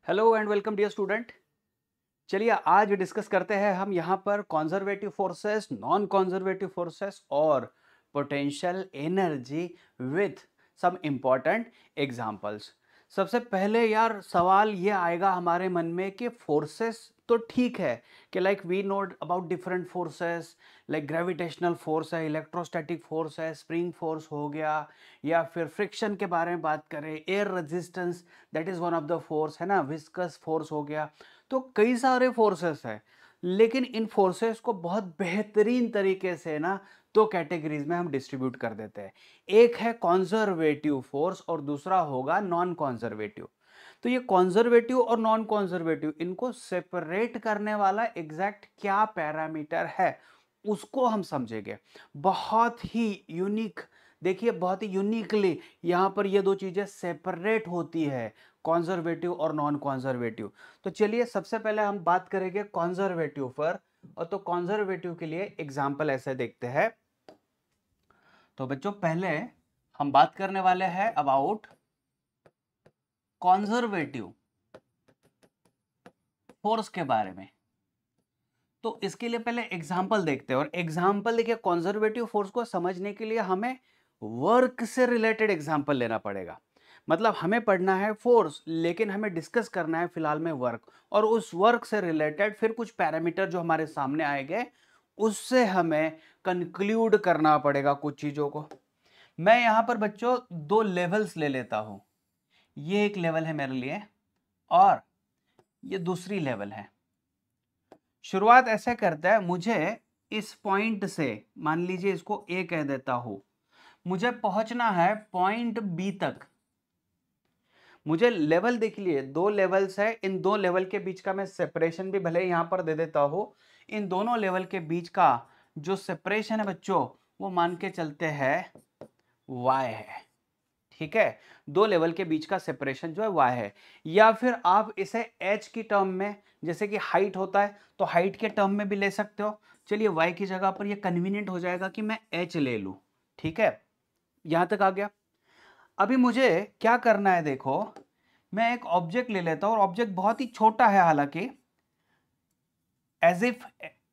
Hello and welcome dear student. चलिए आज discuss करते हैं हम यहाँ पर conservative forces, non conservative forces और potential energy with some important examples. सबसे पहले यार सवाल ये आएगा हमारे मन में कि फोर्सेस तो ठीक है कि like we know about different forces, like gravitational force है, इलेक्ट्रोस्टैटिक फोर्स है, स्प्रिंग फोर्स हो गया, या फिर फ्रिक्शन के बारे में बात करें, air resistance that is one of the force है ना, विस्कस फोर्स हो गया। तो कई सारे फोर्सेस हैं, लेकिन इन फोर्सेस को बहुत बेहतरीन तरीके से ना दो कैटेगरीज में हम डिस्ट्रीब्यूट कर देते हैं। एक है कॉन्जर्वेटिव फोर्स और दूसरा होगा नॉन कॉन्जर्वेटिव। तो ये कॉन्जर्वेटिव और नॉन कॉन्जर्वेटिव इनको सेपरेट करने वाला एग्जैक्ट क्या पैरामीटर है उसको हम समझेंगे। बहुत ही यूनिक, देखिए बहुत ही यूनिकली यहाँ पर ये दो चीजें सेपरेट होती है, कॉन्जर्वेटिव और नॉन कॉन्जर्वेटिव। तो चलिए सबसे पहले हम बात करेंगे कॉन्जर्वेटिव पर, और तो कॉन्जर्वेटिव के लिए एग्जांपल ऐसे देखते हैं। तो बच्चों पहले हम बात करने वाले हैं अबाउट कॉन्जर्वेटिव फोर्स के बारे में। तो इसके लिए पहले एग्जांपल देखते हैं, और एग्जांपल देखिए कॉन्जर्वेटिव फोर्स को समझने के लिए हमें वर्क से रिलेटेड एग्जांपल लेना पड़ेगा। मतलब हमें पढ़ना है फोर्स, लेकिन हमें डिस्कस करना है फिलहाल में वर्क, और उस वर्क से रिलेटेड फिर कुछ पैरामीटर जो हमारे सामने आएंगे उससे हमें कंक्लूड करना पड़ेगा कुछ चीजों को। मैं यहां पर बच्चों दो लेवल्स ले लेता हूं। ये एक लेवल है मेरे लिए और ये दूसरी लेवल है। शुरुआत ऐसे करता है, मुझे इस पॉइंट से, मान लीजिए इसको ए कह देता हूं, मुझे पहुंचना है पॉइंट बी तक। मुझे लेवल देख लिए, दो लेवल्स है, इन दो लेवल के बीच का मैं सेपरेशन भी भले यहां पर दे देता हूं। इन दोनों लेवल के बीच का जो सेपरेशन है बच्चों वो मान के चलते हैं y है। ठीक है, दो लेवल के बीच का सेपरेशन जो है y है। या फिर आप इसे h की टर्म में, जैसे कि हाइट होता है तो हाइट के टर्म में भी ले सकते हो। चलिए y की जगह पर ये कन्वीनियंट हो जाएगा कि मैं h ले लूं। ठीक है, यहां तक आ गया। अभी मुझे क्या करना है, देखो मैं एक ऑब्जेक्ट ले लेता हूं, और ऑब्जेक्ट बहुत ही छोटा है, हालांकि एज इफ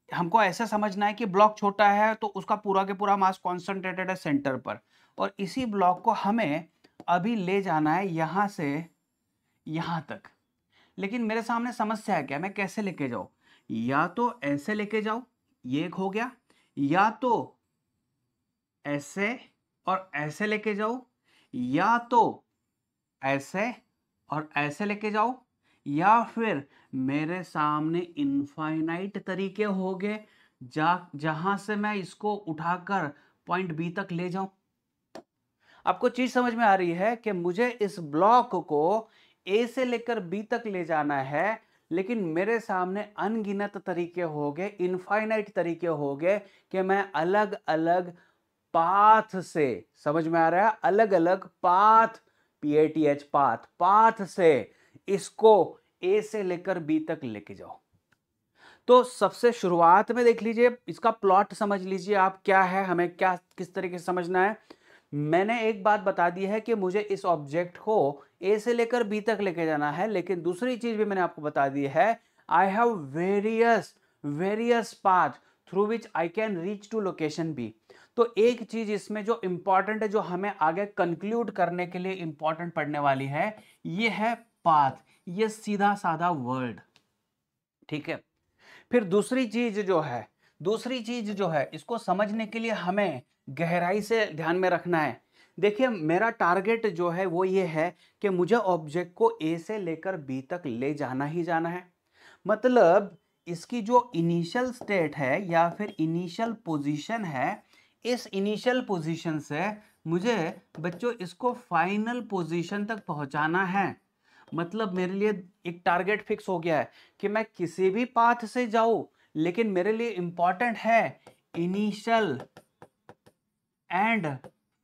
हमको ऐसा समझना है कि ब्लॉक छोटा है तो उसका पूरा के पूरा मास कॉन्सेंट्रेटेड है सेंटर पर, और इसी ब्लॉक को हमें अभी ले जाना है यहां से यहां तक। लेकिन मेरे सामने समस्या है, क्या मैं कैसे लेके जाऊं? या तो ऐसे लेके जाऊं, ये एक हो गया, या तो ऐसे और ऐसे लेके जाऊं, या तो ऐसे और ऐसे लेके जाओ, या फिर मेरे सामने इनफाइनाइट तरीके हो गए जहां से मैं इसको उठाकर पॉइंट बी तक ले जाऊं। आपको चीज समझ में आ रही है कि मुझे इस ब्लॉक को ए से लेकर बी तक ले जाना है, लेकिन मेरे सामने अनगिनत तरीके हो गए, इनफाइनाइट तरीके हो गए कि मैं अलग अलग पाथ से, समझ में आ रहा है, अलग अलग पाथ, PATH पाथ, पाथ से इसको ए से लेकर बी तक लेके जाओ। तो सबसे शुरुआत में देख लीजिए, इसका प्लॉट समझ लीजिए आप, क्या है, हमें क्या किस तरीके से समझना है। मैंने एक बात बता दी है कि मुझे इस ऑब्जेक्ट को ए से लेकर बी तक लेके जाना है, लेकिन दूसरी चीज भी मैंने आपको बता दी है, I have various various path through which I can reach to location B. तो एक चीज इसमें जो इंपॉर्टेंट है, जो हमें आगे कंक्लूड करने के लिए इंपॉर्टेंट पड़ने वाली है, ये है पाथ, ये सीधा साधा वर्ड। ठीक है, फिर दूसरी चीज जो है इसको समझने के लिए हमें गहराई से ध्यान में रखना है। देखिए मेरा टारगेट जो है वो ये है कि मुझे ऑब्जेक्ट को ए से लेकर बी तक ले जाना ही जाना है। मतलब इसकी जो इनिशियल स्टेट है या फिर इनिशियल पोजीशन है, इस इनिशियल पोजीशन से मुझे बच्चों इसको फाइनल पोजीशन तक पहुंचाना है। मतलब मेरे लिए एक टारगेट फिक्स हो गया है कि मैं किसी भी पाथ से जाऊं, लेकिन मेरे लिए इंपॉर्टेंट है इनिशियल एंड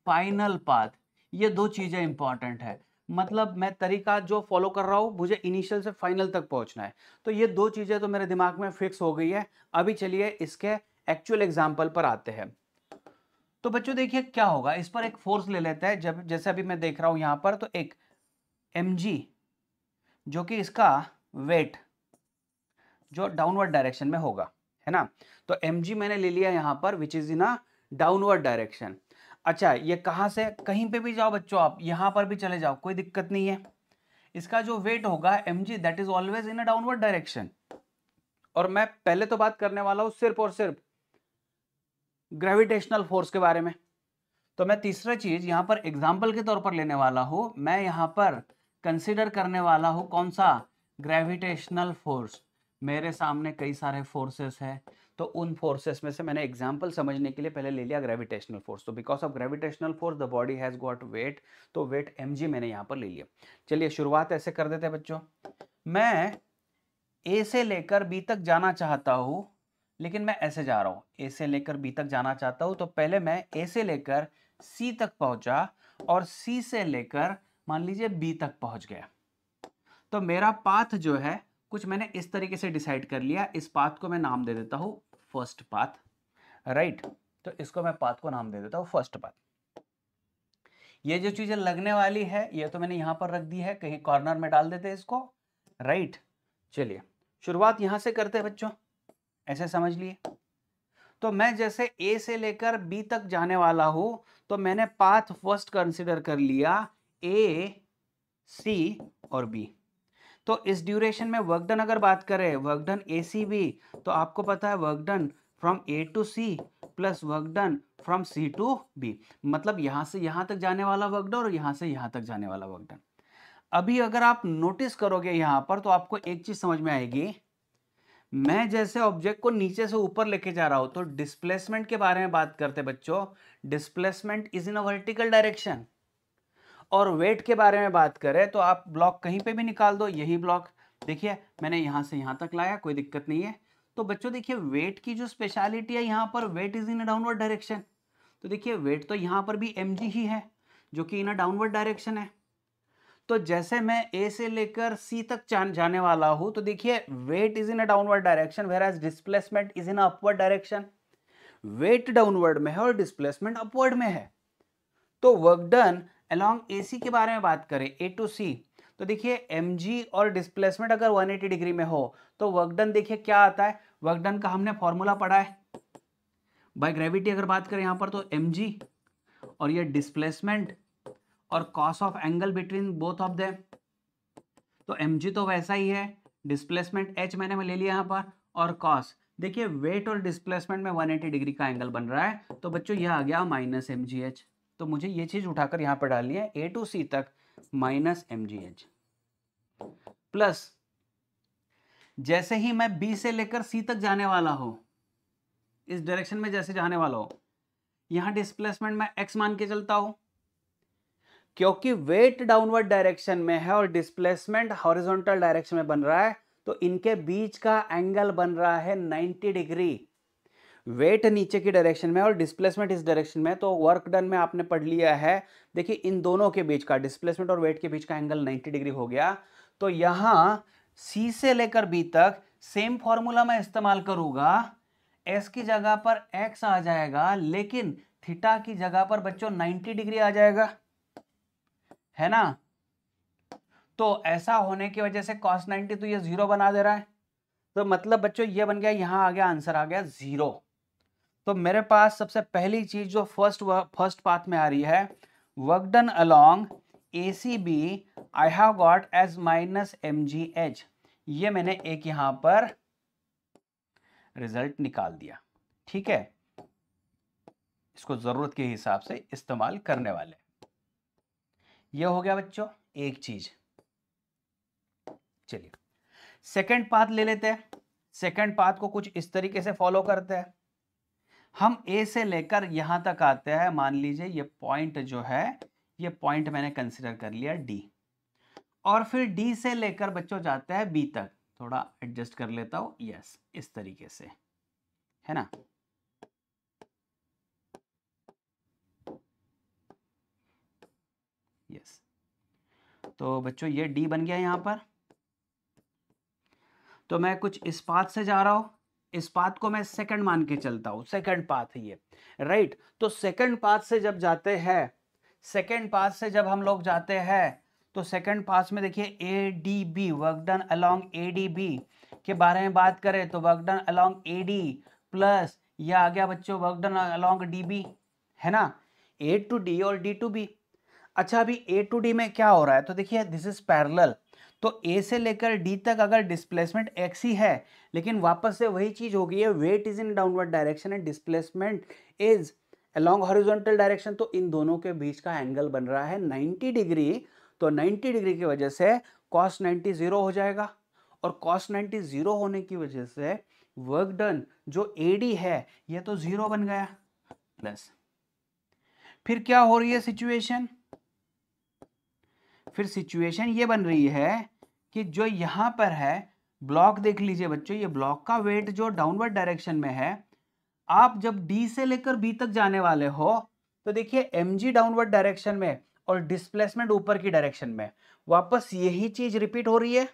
फाइनल पाथ। ये दो चीजें इंपॉर्टेंट है। मतलब मैं तरीका जो फॉलो कर रहा हूं, मुझे इनिशियल से फाइनल तक पहुंचना है। तो ये दो चीजें तो मेरे दिमाग में फिक्स हो गई है। अभी चलिए इसके एक्चुअल एग्जाम्पल पर आते हैं। तो बच्चों देखिए क्या होगा, इस पर एक फोर्स ले लेते हैं। जब जैसे अभी मैं देख रहा हूं यहां पर, तो एक mg जो कि इसका वेट जो डाउनवर्ड डायरेक्शन में होगा, है ना। तो mg मैंने ले लिया यहां पर which is in a downward direction. अच्छा, ये कहां से, कहीं पे भी जाओ बच्चों, आप यहां पर भी चले जाओ, कोई दिक्कत नहीं है। इसका जो वेट होगा mg that is always in a downward direction. और मैं पहले तो बात करने वाला हूं सिर्फ और सिर्फ ग्रेविटेशनल फोर्स के बारे में। तो मैं तीसरा चीज यहां पर एग्जाम्पल के तौर पर लेने वाला हूं, मैं यहां पर कंसिडर करने वाला हूं कौन सा, ग्रेविटेशनल फोर्स। मेरे सामने कई सारे फोर्सेस हैं, तो उन फोर्सेस में से मैंने एग्जांपल समझने के लिए पहले ले लिया ग्रेविटेशनल फोर्स। तो because of gravitational force the body has got weight, तो वेट mg मैंने यहां पर ले लिया। चलिए शुरुआत ऐसे कर देते हैं बच्चों। मैं ए से लेकर बी तक जाना चाहता हूं, लेकिन मैं ऐसे जा रहा हूं, ए से लेकर बी तक जाना चाहता हूं, तो पहले मैं ए से लेकर सी तक पहुंचा और सी से लेकर मान लीजिए बी तक पहुंच गया। तो मेरा पाथ जो है कुछ मैंने इस तरीके से डिसाइड कर लिया। इस पाथ को मैं नाम दे देता हूं फर्स्ट पाथ, राइट। तो इसको मैं पाथ को नाम दे देता हूं फर्स्ट पाथ। ये जो चीजें लगने वाली है ये तो मैंने यहां पर रख दी है, कहीं कॉर्नर में डाल देते हैं इसको, राइट। चलिए शुरुआत यहां से करते हैं बच्चों, ऐसे समझ लिए। तो मैं जैसे ए से लेकर बी तक जाने वाला हूं, तो मैंने पाथ फर्स्ट कंसीडर कर लिया ए, सी और बी। तो इस ड्यूरेशन में वर्क डन अगर बात करें, work done A C B, तो आपको पता है work done from A to C plus work done from C to B, मतलब यहां से यहां तक जाने वाला वर्क डन और यहां से यहां तक जाने वाला वर्क डन। अभी अगर आप नोटिस करोगे यहां पर, तो आपको एक चीज समझ में आएगी। मैं जैसे ऑब्जेक्ट को नीचे से ऊपर लेके जा रहा हूं, तो डिस्प्लेसमेंट के बारे में बात करते हैं बच्चों, displacement is in a vertical direction. और वेट के बारे में बात करें तो आप ब्लॉक कहीं पे भी निकाल दो, यही ब्लॉक देखिए मैंने यहां से यहां तक लाया, कोई दिक्कत नहीं है। तो बच्चों देखिए वेट की जो स्पेशलिटी है यहां पर, weight is in a downward direction. तो देखिए वेट तो यहां पर भी mg ही है जो कि इन अ डाउनवर्ड डायरेक्शन है। तो जैसे मैं ए से लेकर सी तक जाने वाला हूं, तो देखिए weight is in a downward direction whereas displacement is in upward direction. Weight downward में है और डिस्प्लेसमेंट अपवर्ड में है। तो वर्क डन अलोंग एसी के बारे में बात करें, ए टू सी, तो देखिए mg और डिस्प्लेसमेंट अगर 180 डिग्री में हो तो वर्क डन देखिए क्या आता है। वर्क डन का हमने फॉर्मूला पढ़ा है बाय ग्रेविटी। अगर बात करें यहां पर तो mg और ये डिस्प्लेसमेंट और cos of angle between both of them. तो mg तो वैसा ही है, डिस्प्लेसमेंट h मैंने ले लिया यहां पर, और कॉस देखिए वेट और डिस्प्लेसमेंट में 180 डिग्री का एंगल बन रहा है, तो बच्चों यह आ गया माइनस mgh। तो मुझे ये चीज उठाकर यहां पर डालनी है, ए टू सी तक माइनस mgh प्लस जैसे ही मैं बी से लेकर सी तक जाने वाला हूं, इस डायरेक्शन में जैसे जाने वाला हूं, यहां डिस्प्लेसमेंट मैं x मान के चलता हूं, क्योंकि वेट डाउनवर्ड डायरेक्शन में है और डिस्प्लेसमेंट हॉरिजॉन्टल डायरेक्शन में बन रहा है, तो इनके बीच का एंगल बन रहा है 90 डिग्री। वेट नीचे की डायरेक्शन में और डिस्प्लेसमेंट इस डायरेक्शन में, तो वर्क डन में आपने पढ़ लिया है। देखिए इन दोनों के बीच का, डिस्प्लेसमेंट और वेट के बीच का एंगल 90 डिग्री हो गया। तो यहां सी से लेकर बी तक सेम फॉर्मूला मैं इस्तेमाल करूंगा, एस की जगह पर एक्स आ जाएगा, लेकिन थीटा की जगह पर बच्चों 90 डिग्री आ जाएगा, है ना। तो ऐसा होने की वजह से cos 90 तो ये 0 बना दे रहा है, तो मतलब बच्चों ये बन गया, यहां आ गया आंसर आ गया 0। तो मेरे पास सबसे पहली चीज जो फर्स्ट पाथ में आ रही है, work done along ACB I have got as minus mgh। ये मैंने एक यहां पर रिजल्ट निकाल दिया, ठीक है। इसको जरूरत के हिसाब से इस्तेमाल करने वाले। ये हो गया बच्चों एक चीज। चलिए सेकंड पाथ ले लेते हैं। सेकंड पाथ को कुछ इस तरीके से फॉलो करते हैं। हम ए से लेकर यहां तक आते हैं, मान लीजिए ये पॉइंट जो है, ये पॉइंट मैंने कंसीडर कर लिया डी, और फिर डी से लेकर बच्चों जाते हैं बी तक। थोड़ा एडजस्ट कर लेता हूं, यस इस तरीके से, है ना। यस, तो बच्चों ये डी बन गया यहां पर। तो मैं कुछ इस पाथ से जा रहा हूं, इस पाथ को मैं सेकंड मान के चलता हूं, सेकंड पाथ है ये, राइट। तो सेकंड पाथ से जब जाते हैं, सेकंड पाथ से जब हम लोग जाते हैं, तो सेकंड पास में देखिए A D B, work done along A D B के बारे में बात करें तो work done along A D plus ये आ गया बच्चों work done along D B, है ना, ए टू डी और डी टू बी। अच्छा अभी ए टू डी में क्या हो रहा है, तो देखिए दिस इज पैरेलल, तो ए से लेकर डी तक अगर डिस्प्लेसमेंट एक्स ही है, लेकिन वापस से वही चीज हो गई है, weight is in downward direction and displacement is along horizontal direction, तो इन दोनों के बीच का एंगल बन रहा है 90 डिग्री। तो 90 डिग्री की वजह से cos 90 जीरो हो जाएगा, और cos 90 जीरो होने की वजह से वर्क डन जो एडी है ये तो जीरो बन गया प्लस। फिर क्या हो रही है सिचुएशन, फिर सिचुएशन ये बन रही है कि जो यहां पर है ब्लॉक, देख लीजिए बच्चों, ये ब्लॉक का वेट जो डाउनवर्ड डायरेक्शन में है, आप जब डी से लेकर बी तक जाने वाले हो तो देखिए mg डाउनवर्ड डायरेक्शन में और डिस्प्लेसमेंट ऊपर की डायरेक्शन में, वापस यही चीज रिपीट हो रही है,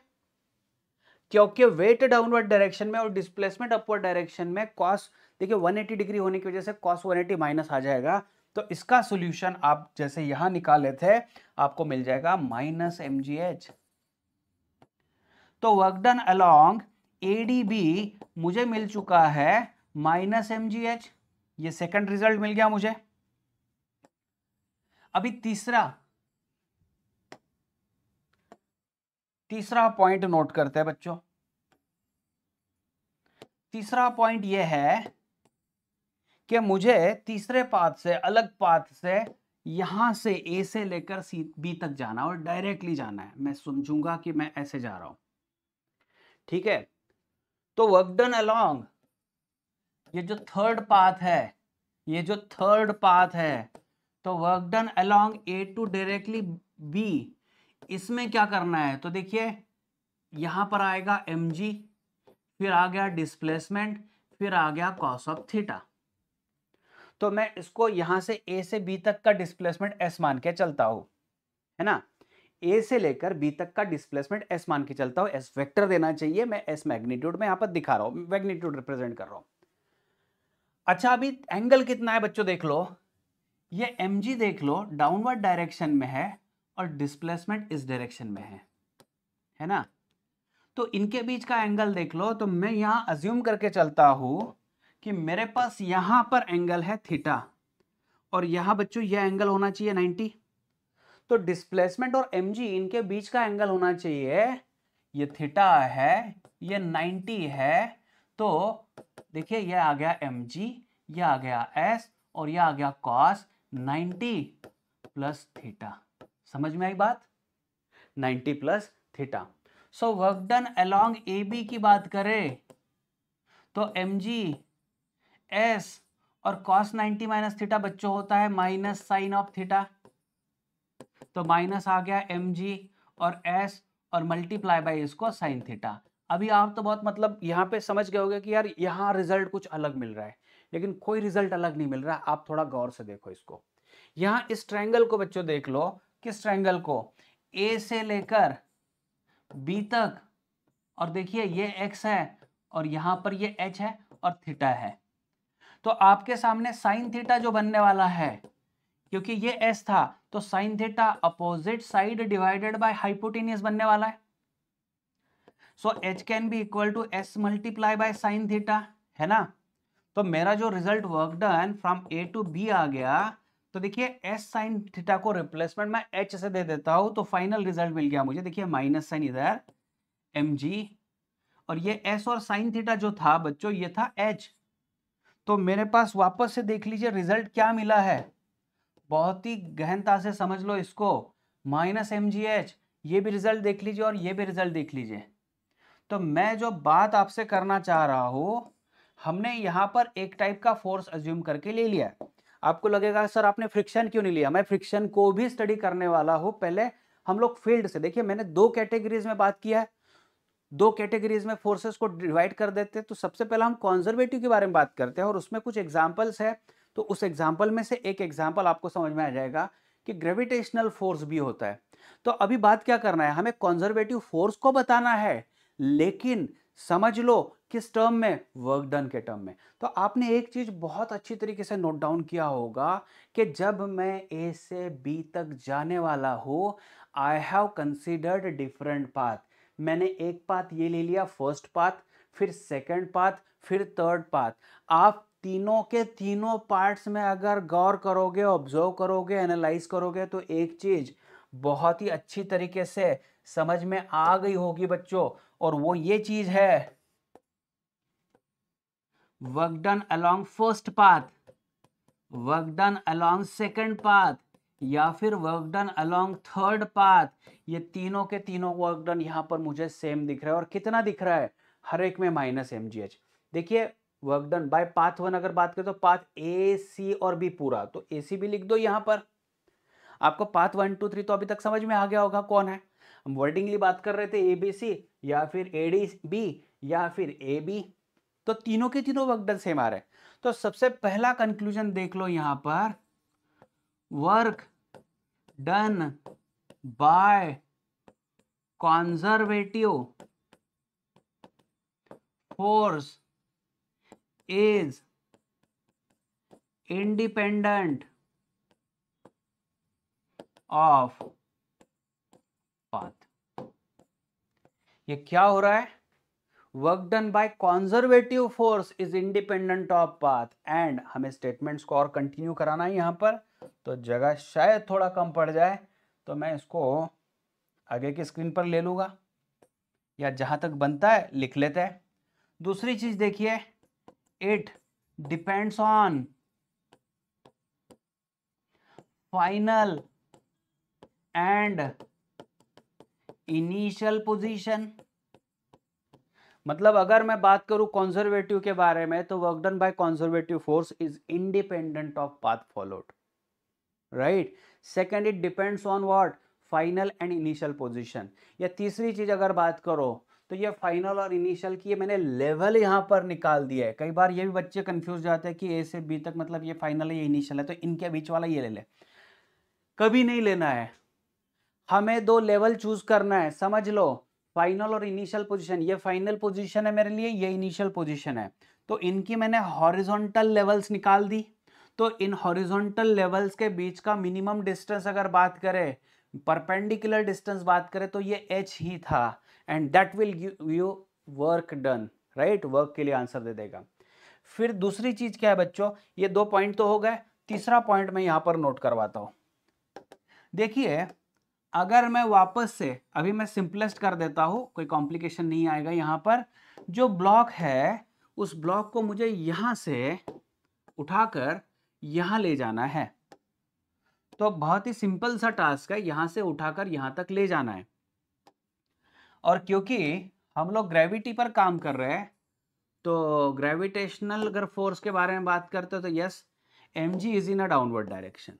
क्योंकि वेट डाउनवर्ड डायरेक्शन में और डिस्प्लेसमेंट अपवर्ड डायरेक्शन में कॉस, देखिए 180 डिग्री होने की वजह से कॉस 180 माइनस आ जाएगा। तो इसका सॉल्यूशन आप जैसे यहां निकाले थे आपको मिल जाएगा माइनस mgh। तो वर्क डन अलोंग एडीबी मुझे मिल चुका है माइनस mgh, ये सेकंड रिजल्ट मिल गया मुझे। अभी तीसरा पॉइंट नोट करते हैं बच्चों। तीसरा पॉइंट यह है कि मुझे तीसरे पाथ से, अलग पाथ से, यहां से ए से लेकर सी बी तक जाना और डायरेक्टली जाना है। मैं समझूंगा कि मैं ऐसे जा रहा हूं, ठीक है। तो वर्क डन अलोंग ये जो थर्ड पाथ है, ये जो थर्ड पाथ है, तो work done along A to directly B, इसमें क्या करना है, तो देखिए यहां पर आएगा mg, फिर आ गया डिस्प्लेसमेंट, फिर आ गया कॉस ऑफ थीटा। तो मैं इसको यहां से ए से बी तक का डिस्प्लेसमेंट s मान के चलता हूं, है ना, ए से लेकर बी तक का डिस्प्लेसमेंट s मान के चलता हूं। s वेक्टर देना चाहिए, मैं s मैग्नीट्यूड में यहां पर दिखा रहा हूं, मैग्नीट्यूड रिप्रेजेंट कर रहा हूं। अच्छा अभी एंगल कितना है बच्चों, देख लो, ये mg देख लो डाउनवर्ड डायरेक्शन में है और डिस्प्लेसमेंट इस डायरेक्शन में है ना, तो इनके बीच का एंगल देख लो। तो मैं यहां अज्यूम करके चलता हूं कि मेरे पास यहां पर एंगल है थीटा, और यहां बच्चों यह एंगल होना चाहिए 90, तो डिस्प्लेसमेंट और mg इनके बीच का एंगल होना चाहिए, ये थीटा है, ये 90 है, तो देखिए ये आ गया mg, ये आ गया s, और ये आ गया cos 90 प्लस थीटा। समझ में आई बात, 90 plus theta. So work done along A B की बात करें तो mg s और cos 90 माइनस थीटा बच्चों होता है माइनस साइन ऑफ थीटा, तो माइनस आ गया mg और s और मल्टीप्लाई बाय इसको साइन थीटा। अभी आप तो बहुत मतलब यहाँ पे समझ गए होंगे कि यार यहाँ रिजल्ट कुछ अलग मिल रहा है, लेकिन कोई रिजल्ट अलग नहीं मिल रहा। आप थोड़ा गौर से देखो इसको, यहाँ इस ट्रायंगल को बच्चों देख लो, किस ट्रायंगल को, ए से लेकर बी तक, और देखिए ये x है और यहां पर ये h है और थीटा है, तो आपके सामने साइन थीटा जो बनने वाला है, क्योंकि ये s था तो sine theta opposite side divided by hypotenuse बनने वाला है। So h can be equal to s multiply by sine theta, है ना। तो मेरा जो result work done from A to B आ गया, तो देखिए s साइन थीटा को रिप्लेसमेंट मैं h से दे देता हूं, तो फाइनल रिजल्ट मिल गया मुझे, देखिए माइनस साइन इधर mg, और ये s और साइन थीटा जो था बच्चों ये था h। तो मेरे पास वापस से देख लीजिए रिजल्ट क्या मिला है, बहुत ही गहनता से समझ लो इसको, माइनस mgh, ये भी रिजल्ट देख लीजिए और ये भी रिजल्ट देख लीजिए। तो मैं जो बात आपसे करना चाह रहा हूं, हमने यहां पर एक टाइप का फोर्स अज्यूम करके ले लिया। आपको लगेगा सर आपने फ्रिक्शन क्यों नहीं लिया, मैं फ्रिक्शन को भी स्टडी करने वाला हूं। पहले हम लोग फील्ड से, देखिए मैंने दो कैटेगरीज में बात किया है, दो कैटेगरीज में फोर्सेस को डिवाइड कर देते हैं। तो सबसे पहला हम कंजर्वेटिव के बारे में बात करते हैं और उसमें कुछ एग्जांपल्स है, तो उस एग्जांपल में से एक एग्जांपल आपको समझ में आ जाएगा कि ग्रेविटेशनल फोर्स भी होता है। तो अभी बात क्या करना है, हमें कंजर्वेटिव फोर्स को बताना है, लेकिन समझ लो किस टर्म में, वर्क डन के टर्म में। तो आपने एक चीज बहुत अच्छी तरीके से नोट डाउन किया होगा कि जब मैं ए से बी तक जाने वाला हूं, I have considered different path, मैंने एक पाथ ये ले लिया फर्स्ट पाथ, फिर सेकंड पाथ, फिर थर्ड पाथ। आप तीनों के तीनों पार्ट्स में अगर गौर करोगे, ऑब्जर्व करोगे, एनालाइज करोगे तो एक चीज बहुत ही अच्छी तरीके से समझ में आ गई होगी बच्चों, और वो ये चीज है work done along first path, work done along second path, या फिर work done along third path. ये तीनों के तीनों वर्क डन यहां पर मुझे सेम दिख रहा है, और कितना दिख रहा है, हर एक में -mgh। देखिए वर्क डन बाय पाथ 1 अगर बात करें तो पाथ ए, सी और बी पूरा, तो ए सी भी लिख दो यहां पर। आपको पाथ 1 2 3 तो अभी तक समझ में आ गया होगा कौन है। हम वर्डिंगली बात कर रहे थे ए बी सी, या फिर ए डी बी, या फिर ए बी, तो तीनों के तीनों वर्क डन सेम आ रहे हैं। तो सबसे पहला कंक्लूजन देख लो यहां पर, work done bye conservative force is independent of path। ये क्या हो रहा है, work done by conservative force is independent of path, and हमें स्टेटमेंट्स को और कंटिन्यू कराना है यहां पर, तो जगह शायद थोड़ा कम पड़ जाए, तो मैं इसको आगे की स्क्रीन पर ले लूंगा, या जहां तक बनता है लिख लेते हैं। दूसरी चीज देखिए, it depends on final and initial position. मतलब अगर मैं बात करूं कंजर्वेटिव के बारे में, तो work done by conservative force is independent of path followed, right. Second, it depends on what, final and initial position. या तीसरी चीज अगर बात करो, तो ये फाइनल और इनिशियल की मैंने लेवल यहां पर निकाल दिया है। कई बार ये भी बच्चे कंफ्यूज जाते हैं कि ए से बी तक मतलब ये फाइनल है ये इनिशियल है, तो इनके बीच वाला ये ले ले, कभी नहीं लेना है। हमें दो लेवल चूज करना है, समझ लो, फाइनल और इनिशियल पोजीशन। ये फाइनल पोजीशन है मेरे लिए, ये इनिशियल पोजीशन है, तो इनकी मैंने हॉरिजॉन्टल लेवल्स निकाल दी। तो इन हॉरिजॉन्टल लेवल्स के बीच का मिनिमम डिस्टेंस अगर बात करें, परपेंडिकुलर डिस्टेंस बात करें, तो ये h ही था, and that will give you work done, right. Work के लिए आंसर दे देगा। फिर दूसरी चीज क्या है बच्चों, ये 2 पॉइंट तो हो गए, तीसरा पॉइंट मैं यहां पर नोट करवाता हूं। देखिए अगर मैं वापस से अभी मैं सिंपलेस्ट कर देता हूं, कोई कॉम्प्लिकेशन नहीं आएगा। यहां पर जो ब्लॉक है, उस ब्लॉक को मुझे यहां से उठाकर यहां ले जाना है, तो बहुत ही सिंपल सा टास्क है, यहां से उठाकर यहां तक ले जाना है। और क्योंकि हम लोग ग्रेविटी पर काम कर रहे हैं, तो ग्रेविटेशनल अगर फोर्स के बारे में बात करते हो, तो yes, mg is in a downward direction,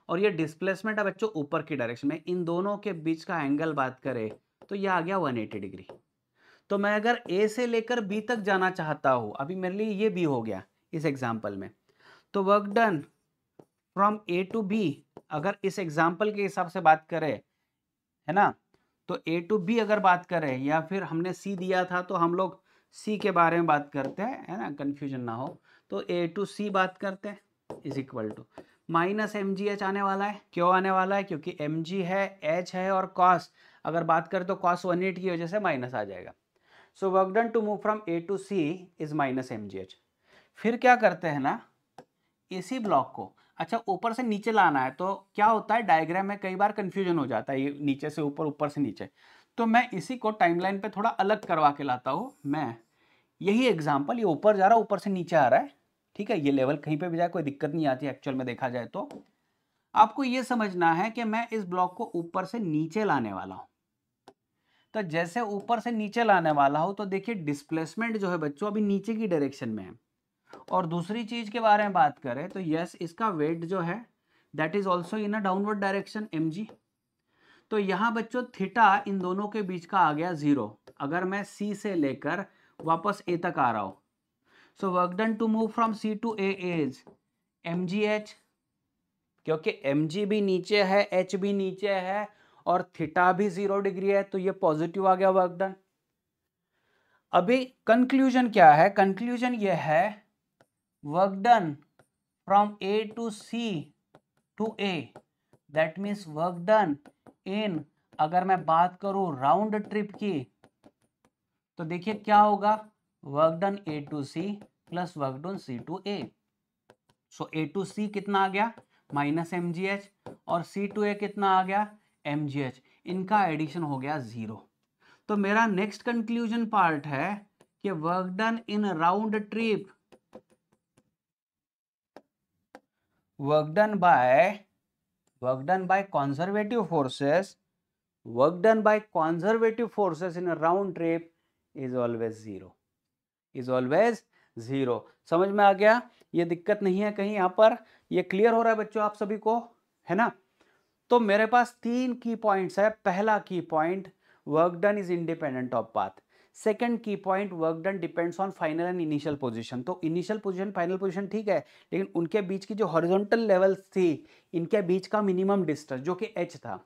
और ये डिस्प्लेसमेंट है बच्चों ऊपर की डायरेक्शन में। इन दोनों के बीच का एंगल बात करें, तो ये आ गया 180 डिग्री। तो मैं अगर ए से लेकर बी तक जाना चाहता हूं, अभी मेरे लिए ये बी हो गया इस एग्जाम्पल में, तो work done from A to B, अगर इस एग्जाम्पल के हिसाब से बात करें, है ना, तो ए टू बी अगर बात करें, या फिर हमने सी दिया था तो हम लोग सी के बारे में बात करते हैं, है ना, कंफ्यूजन ना हो, तो ए टू सी बात करते हैं, इज इक्वल टू -mgh आने वाला है। क्यों आने वाला है, क्योंकि mg है, h है, और cos अगर बात करें तो cos 180 की वजह से माइनस आ जाएगा। So work done to move from A to C is -mgh। फिर क्या करते हैं ना, इसी ब्लॉक को अच्छा ऊपर से नीचे लाना है, तो क्या होता है डायग्राम में कई बार कंफ्यूजन हो जाता है, ये नीचे से ऊपर, ऊपर से नीचे, तो मैं इसी को टाइमलाइन पे थोड़ा अलग करवा के लाता हूँ। मैं यही एग्जांपल, ये ऊपर जा रहा है, ऊपर से नीचे आ रहा है, ठीक है, ये लेवल कहीं पे भी जाए कोई दिक्कत नहीं आती एक्चुअल में देखा जाए तो। आपको ये समझना है कि मैं इस ब्लॉक को ऊपर से नीचे लाने वाला हूं, तो जैसे ऊपर से नीचे लाने वाला हूं, तो देखिए डिस्प्लेसमेंट जो है बच्चों अभी नीचे की डायरेक्शन में है। और दूसरी चीज के बारे में बात करें, तो यस, इसका वेट जो है that is also in a downward direction mg। तो यहां बच्चों थीटा इन दोनों के बीच का आ गया 0, अगर मैं C से लेकर वापस A तक आ रहा हूं। So work done to move from C to A is mgh, क्योंकि mg भी नीचे है, h भी नीचे है, और थीटा भी 0 डिग्री है, तो ये पॉजिटिव आ गया वर्क डन। अभी कंक्लूजन क्या है, कंक्लूजन ये है, work done from A to C to A, that means work done इन, अगर मैं बात करूं राउंड ट्रिप की, तो देखिए क्या होगा, work done A to C plus work done C to A. So A to C कितना आ गया, माइनस एम जी एच, और सी टू ए कितना आ गया, एम जी एच। इनका एडिशन हो गया 0। तो मेरा नेक्स्ट कंक्लूजन पार्ट है कि work done in round trip, work done by conservative forces, work done by conservative forces in a round trip is always 0, is always 0। समझ में आ गया, ये दिक्कत नहीं है कहीं यहाँ पर, ये क्लियर हो रहा है बच्चों आप सभी को, है ना। तो मेरे पास 3 की पॉइंट्स है। पहला key point, work done is independent of path. Second key point, work done depends on final and initial position. तो इनिशियल पोजीशन फाइनल पोजीशन ठीक है, लेकिन उनके बीच की जो हॉरिजॉन्टल लेवल्स थी, इनके बीच का मिनिमम डिस्टेंस जो कि h था।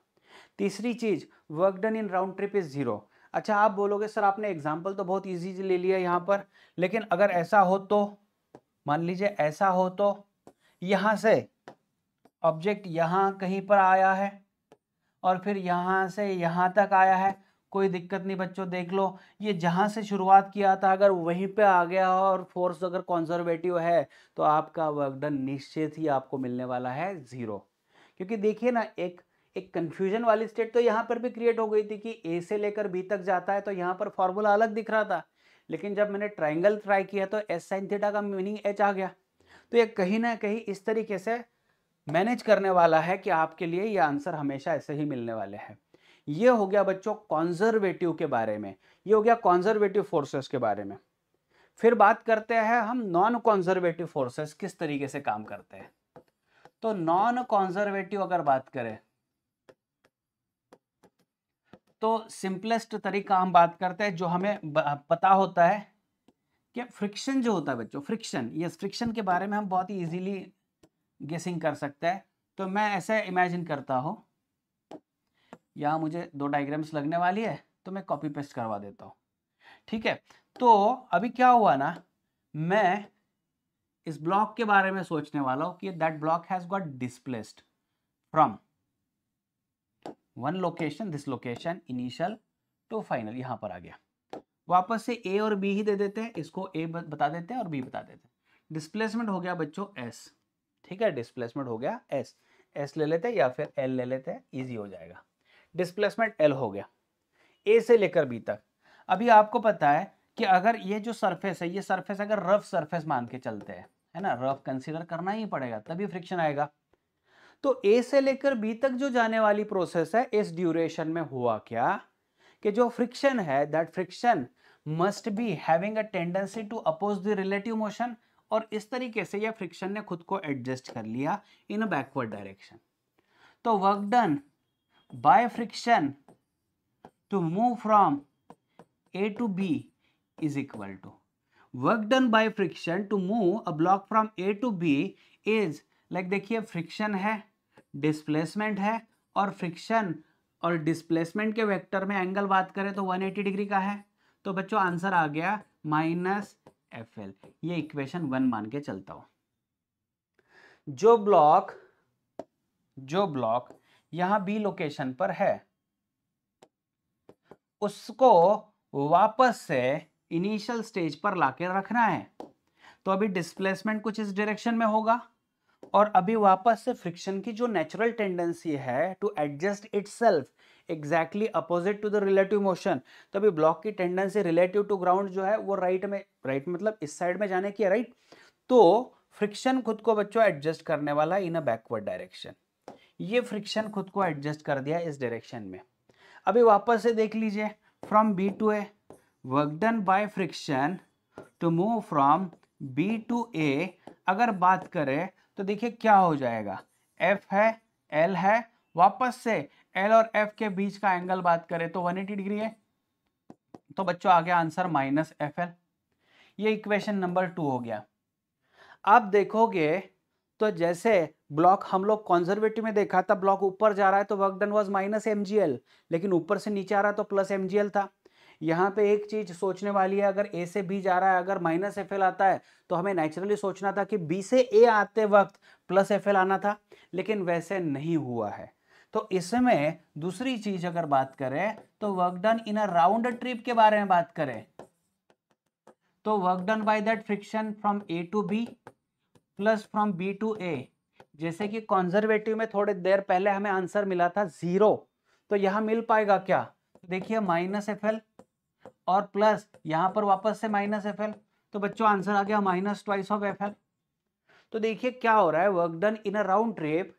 तीसरी चीज, work done in round trip is 0। अच्छा आप बोलोगे सर आपने एग्जाम्पल तो बहुत इजी ले लिया यहाँ पर, लेकिन अगर ऐसा हो तो, मान लीजिए ऐसा हो तो, यहां से ऑब्जेक्ट यहां कहीं पर आया है और फिर यहां से यहां तक आया है, कोई दिक्कत नहीं बच्चों, देख लो ये जहां से शुरुआत किया था अगर वहीं पे आ गया और फोर्स अगर कंजर्वेटिव है तो आपका वर्क डन निश्चित ही आपको मिलने वाला है 0। क्योंकि देखिए ना, एक कंफ्यूजन वाली स्टेट तो यहाँ पर भी क्रिएट हो गई थी कि ए से लेकर बी तक जाता है, तो यहाँ पर फॉर्मूला अलग दिख रहा था, लेकिन जब मैंने ट्राइंगल ट्राई किया तो एस साइन थीटा का मीनिंग एच आ गया। तो ये कहीं ना कहीं इस तरीके से मैनेज करने वाला है कि आपके लिए ये आंसर हमेशा ऐसे ही मिलने वाले हैं। ये हो गया बच्चों कॉन्जर्वेटिव के बारे में, ये हो गया कॉन्जर्वेटिव फोर्सेस के बारे में। फिर बात करते हैं हम नॉन कॉन्जर्वेटिव फोर्सेस किस तरीके से काम करते हैं। तो नॉन कॉन्जर्वेटिव अगर बात करें तो सिंपलेस्ट तरीका हम बात करते हैं जो हमें पता होता है कि फ्रिक्शन जो होता है बच्चों, फ्रिक्शन, यस फ्रिक्शन के बारे में हम बहुत ही इजीली गेसिंग कर सकते हैं। तो मैं ऐसे इमेजिन करता हूं, यहाँ मुझे 2 डायग्राम्स लगने वाली है तो मैं कॉपी पेस्ट करवा देता हूँ, ठीक है। तो अभी क्या हुआ ना, मैं इस ब्लॉक के बारे में सोचने वाला हूं कि that block has got displaced from one location, this location initial to final, यहां पर आ गया। वापस से ए और बी ही दे देते हैं, इसको ए बता देते हैं और बी बता देते हैं। डिस्प्लेसमेंट हो गया बच्चों एस, ठीक है, डिस्प्लेसमेंट हो गया एस। एस ले लेते हैं या फिर एल ले लेते हैं, इजी हो जाएगा। डिस्प्लेसमेंट एल हो गया ए से लेकर बी तक। अभी आपको पता है कि अगर ये जो सरफेस है, ये सरफेस अगर रफ सरफेस मान के चलते हैं, है ना, रफ कंसीडर करना ही पड़ेगा तभी फ्रिक्शन आएगा। तो ए से लेकर बी तक जो जाने वाली प्रोसेस है, इस ड्यूरेशन में हुआ क्या कि जो फ्रिक्शन है, that friction must be having a tendency to oppose the relative motion, और इस तरीके से यह फ्रिक्शन ने खुद को एडजस्ट कर लिया इन अ बैकवर्ड डायरेक्शन। तो work done by friction to move from A to B is equal to work done by friction to move a block from A to B is, like देखिए friction है, displacement है, और friction और displacement के vector में angle बात करें तो 180 डिग्री का है। तो बच्चों आंसर आ गया माइनस एफ एल। ये इक्वेशन 1 मान के चलता हूं। जो ब्लॉक यहां बी लोकेशन पर है उसको वापस से इनिशियल स्टेज पर लाके रखना है। तो अभी डिस्प्लेसमेंट कुछ इस डायरेक्शन में होगा और अभी वापस से फ्रिक्शन की जो नेचुरल टेंडेंसी है to adjust itself exactly opposite to the relative motion, तो अभी ब्लॉक की टेंडेंसी रिलेटिव टू ग्राउंड जो है वो राइट मतलब इस साइड में जाने की है, राइट। तो फ्रिक्शन खुद को बच्चों एडजस्ट करने वाला इन अ बैकवर्ड डायरेक्शन। ये फ्रिक्शन खुद को एडजस्ट कर दिया इस डायरेक्शन में। अभी वापस से देख लीजिए, from B to A, work done by friction to move from B to A, अगर बात करें तो देखिए क्या हो जाएगा, एफ है, एल है, वापस से एल और एफ के बीच का एंगल बात करें तो 180 डिग्री है। तो बच्चों आ गया आंसर माइनस एफ एल। ये इक्वेशन नंबर 2 हो गया। आप देखोगे तो जैसे ब्लॉक हम लोग कंजर्वेटिव में देखा था, ब्लॉक ऊपर जा रहा है तो work done was minus MGL, लेकिन ऊपर से नीचे आ रहा है तो प्लस एमजीएल था। यहाँ पे एक चीज सोचने वाली है, अगर ए से बी जा रहा है, अगर माइनस एफ एल आता है तो हमें नेचुरली सोचना था कि बी से ए आते वक्त प्लस एफ एल आना था, लेकिन वैसे नहीं हुआ है। तो इसमें दूसरी चीज अगर बात करें तो work done in a round trip के बारे में बात करें तो work done by that friction from A to B plus from B to A. जैसे कि कंजर्वेटिव में थोड़ी देर पहले हमें आंसर मिला था 0, तो यहां मिल पाएगा क्या? देखिए -FL और प्लस यहां पर वापस से -FL, तो बच्चों आंसर आ गया -2/FL। तो देखिए क्या हो रहा है, work done in a round trip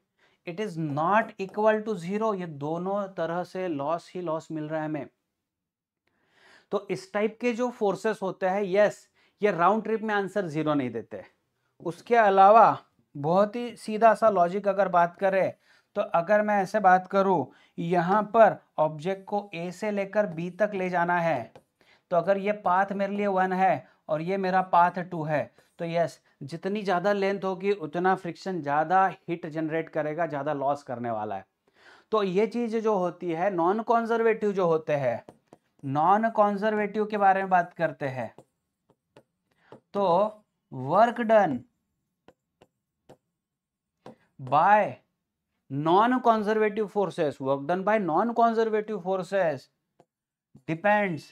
it is not equal to 0, ये दोनों तरह से लॉस ही लॉस मिल रहा है हमें। तो इस टाइप के जो फोर्सेस होते हैं, यस, ये राउंड ट्रिप में आंसर 0 नहीं देते। उसके अलावा बहुत ही सीधा सा लॉजिक अगर बात करें तो अगर मैं ऐसे बात करूं, यहां पर ऑब्जेक्ट को ए से लेकर बी तक ले जाना है, तो अगर ये पाथ मेरे लिए 1 है और ये मेरा पाथ 2 है, तो यस, जितनी ज़्यादा लेंथ होगी उतना फ्रिक्शन ज़्यादा हीट जनरेट करेगा, ज़्यादा लॉस करने वाला है। तो ये चीज़ जो होती है, नॉन कॉन्जर्वेटिव जो होते हैं, नॉन कॉन्जर्वेटिव के बारे में बात करते हैं, तो work done bye non-conservative forces, work done by non-conservative forces depends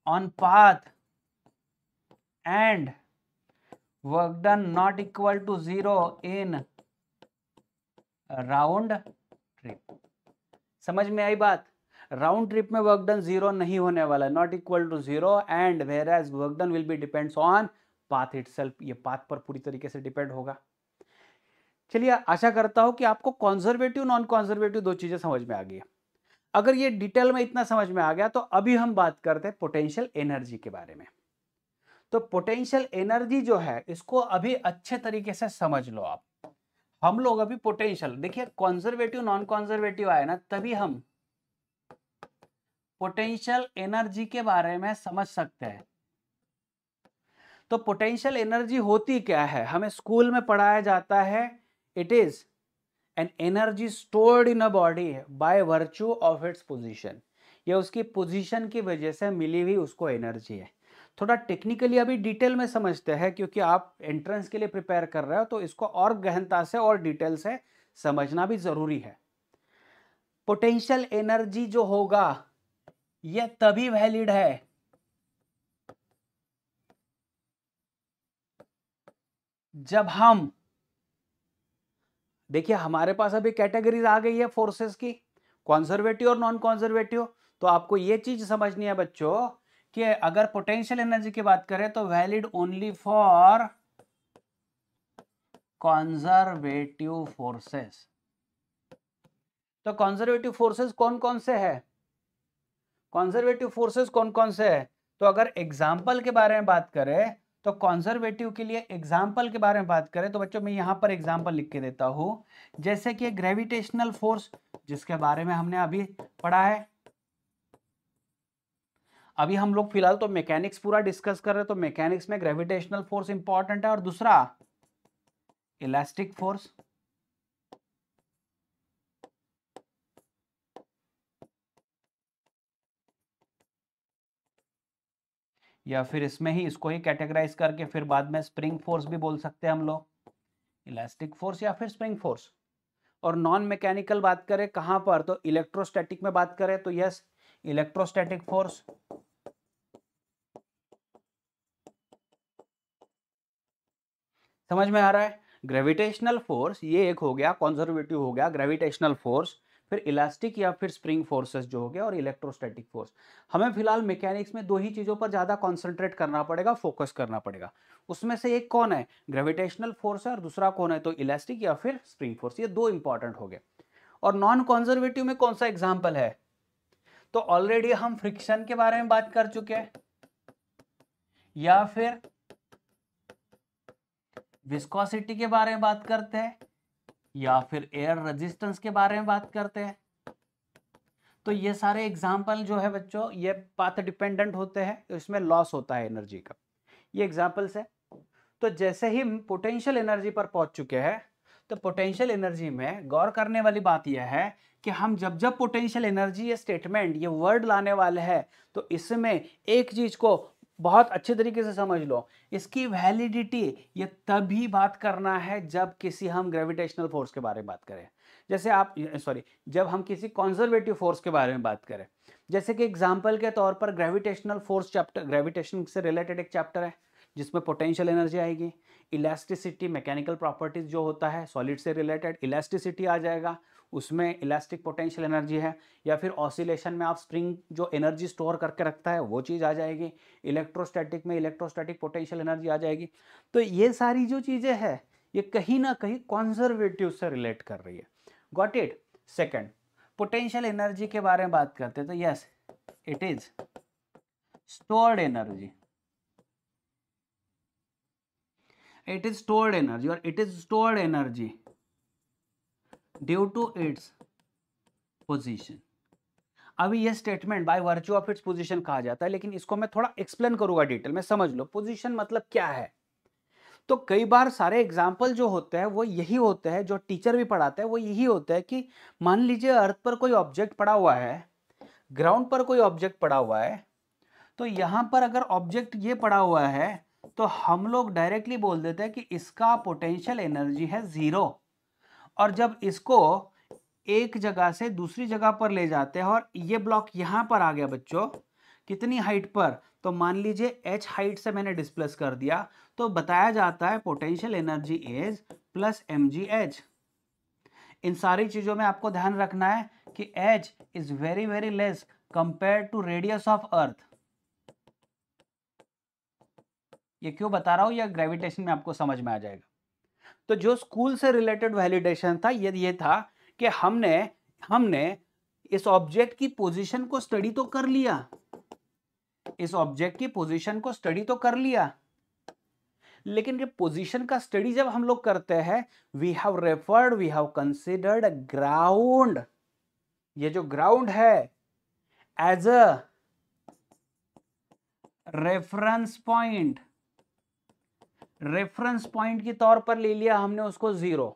on path and work done not equal to 0 in round trip। समझ में आई बात? राउंड ट्रिप में वर्क डन 0 नहीं होने वाला, not equal to 0, and whereas work done will be depends on path itself, ये path पर पूरी तरीके से डिपेंड होगा। चलिए, आशा करता हूं कि आपको कॉन्जर्वेटिव नॉन कॉन्जर्वेटिव दो चीजें समझ में आ गई। अगर ये डिटेल में इतना समझ में आ गया तो अभी हम बात करते हैं पोटेंशियल एनर्जी के बारे में। तो पोटेंशियल एनर्जी जो है, इसको अभी अच्छे तरीके से समझ लो आप। हम लोग अभी पोटेंशियल, देखिए कॉन्जर्वेटिव नॉन कॉन्जर्वेटिव आए ना, तभी हम पोटेंशियल एनर्जी के बारे में समझ सकते हैं। तो पोटेंशियल एनर्जी होती क्या है, हमें स्कूल में पढ़ाया जाता है, it is an energy stored in a body by virtue of its position. ये उसकी पोजीशन की वजह से मिली हुई उसको एनर्जी है। थोड़ा टेक्निकली अभी डिटेल में समझते हैं, क्योंकि आप एंट्रेंस के लिए प्रिपेयर कर रहे हो, तो इसको और गहनता से और डिटेल से समझना भी जरूरी है। पोटेंशियल एनर्जी जो होगा ये तभी वैलिड है जब हम, देखिए हमारे पास अभी कैटेगरीज आ गई है फोर्सेस की, कॉन्जर्वेटिव और नॉन कॉन्जर्वेटिव। तो आपको ये चीज समझनी है बच्चों कि अगर पोटेंशियल एनर्जी की बात करें तो valid only for conservative forces. तो कॉन्जर्वेटिव फोर्सेस कौन कौन से है, कॉन्जर्वेटिव फोर्सेस कौन कौन से है? तो अगर एग्जाम्पल के बारे में बात करें तो कॉन्जर्वेटिव के लिए एग्जाम्पल के बारे में बात करें तो बच्चों मैं यहां पर एग्जाम्पल लिख के देता हूं। जैसे कि ग्रेविटेशनल फोर्स, जिसके बारे में हमने अभी पढ़ा है। अभी हम लोग फिलहाल तो मैकेनिक्स पूरा डिस्कस कर रहे हैं, तो मैकेनिक्स में ग्रेविटेशनल फोर्स इंपॉर्टेंट है। और दूसरा इलास्टिक फोर्स, या फिर इसमें ही इसको ही कैटेगराइज करके फिर बाद में स्प्रिंग फोर्स भी बोल सकते हैं हम लोग, इलास्टिक फोर्स या फिर स्प्रिंग फोर्स। और नॉन मैकेनिकल बात करें कहां पर, तो इलेक्ट्रोस्टैटिक में बात करें तो यस, इलेक्ट्रोस्टैटिक फोर्स। समझ में आ रहा है? ग्रेविटेशनल फोर्स ये एक हो गया, कंजर्वेटिव हो गया ग्रेविटेशनल फोर्स, फिर इलास्टिक या फिर स्प्रिंग फोर्सेस जो हो गया, और इलेक्ट्रोस्टैटिक फोर्स। हमें फिलहाल मैकेनिक्स में दो ही चीजों पर ज्यादा कॉन्सेंट्रेट करना पड़ेगा, फोकस करना पड़ेगा। उसमें से एक कौन है, ग्रेविटेशनल फोर्स है, और दूसरा कौन है, तो इलास्टिक या फिर स्प्रिंग फोर्स। ये दो इंपॉर्टेंट हो गए। और नॉन कॉन्जर्वेटिव में कौन सा एग्जाम्पल है, तो ऑलरेडी हम फ्रिक्शन के बारे में बात कर चुके हैं, या फिर विस्कोसिटी के बारे में बात करते हैं, या फिर एयर रेजिस्टेंस के बारे में बात करते हैं। तो ये सारे एग्जाम्पल जो है बच्चों, ये पाथ डिपेंडेंट होते हैं, तो इसमें लॉस होता है एनर्जी का। ये एग्जाम्पल्स है। तो जैसे ही हम पोटेंशियल एनर्जी पर पहुंच चुके हैं, तो पोटेंशियल एनर्जी में गौर करने वाली बात यह है कि हम जब जब पोटेंशियल एनर्जी ये स्टेटमेंट, ये वर्ड लाने वाले हैं, तो इसमें एक चीज को बहुत अच्छे तरीके से समझ लो, इसकी वैलिडिटी ये तभी बात करना है जब किसी हम ग्रेविटेशनल फोर्स के बारे में बात करें। जैसे आप सॉरी, जब हम किसी कॉन्जर्वेटिव फोर्स के बारे में बात करें, जैसे कि एग्जांपल के तौर पर ग्रेविटेशनल फोर्स चैप्टर, ग्रेविटेशन से रिलेटेड एक चैप्टर है जिसमें पोटेंशियल एनर्जी आएगी। इलास्टिसिटी, मैकेनिकल प्रॉपर्टीज जो होता है सॉलिड से रिलेटेड, इलास्टिसिटी आ जाएगा, उसमें इलास्टिक पोटेंशियल एनर्जी है। या फिर ऑसिलेशन में आप स्प्रिंग जो एनर्जी स्टोर करके रखता है वो चीज़ आ जाएगी। इलेक्ट्रोस्टैटिक में इलेक्ट्रोस्टैटिक पोटेंशियल एनर्जी आ जाएगी। तो ये सारी जो चीज़ें हैं ये कहीं ना कहीं कॉन्जर्वेटिव से रिलेट कर रही है। Got it. Second, potential energy के बारे में बात करते हैं तो yes, it is stored energy. it is stored energy or it is stored energy due to its position। अभी ये statement by virtue of its position कहा जाता है, लेकिन इसको मैं थोड़ा एक्सप्लेन करूंगा डिटेल में, समझ लो पोजीशन मतलब क्या है। तो कई बार सारे एग्जाम्पल जो होते हैं वो यही होते हैं, जो टीचर भी पढ़ाते हैं वो यही होता है कि मान लीजिए अर्थ पर कोई ऑब्जेक्ट पड़ा हुआ है, ग्राउंड पर कोई ऑब्जेक्ट पड़ा हुआ है, तो यहां पर अगर ऑब्जेक्ट ये पड़ा हुआ है तो हम लोग डायरेक्टली बोल देते हैं कि इसका पोटेंशियल एनर्जी है 0। और जब इसको एक जगह से दूसरी जगह पर ले जाते हैं और ये ब्लॉक यहां पर आ गया बच्चों, कितनी हाइट पर, तो मान लीजिए h हाइट से मैंने डिस्प्लेस कर दिया, तो बताया जाता है potential energy is plus mgh। इन सारी चीजों में आपको ध्यान रखना है कि h is very very less compare to radius of earth. ये क्यों बता रहा हूं, या ग्रेविटेशन में आपको समझ में आ जाएगा। तो जो स्कूल से रिलेटेड वैलिडेशन था ये था कि हमने इस ऑब्जेक्ट की पोजीशन को स्टडी तो कर लिया, इस ऑब्जेक्ट की पोजीशन को स्टडी तो कर लिया, लेकिन ये पोजीशन का स्टडी जब हम लोग करते हैं, वी हैव कंसिडर्ड ग्राउंड, ये जो ग्राउंड है as a reference point, reference point के तौर पर ले लिया हमने उसको 0।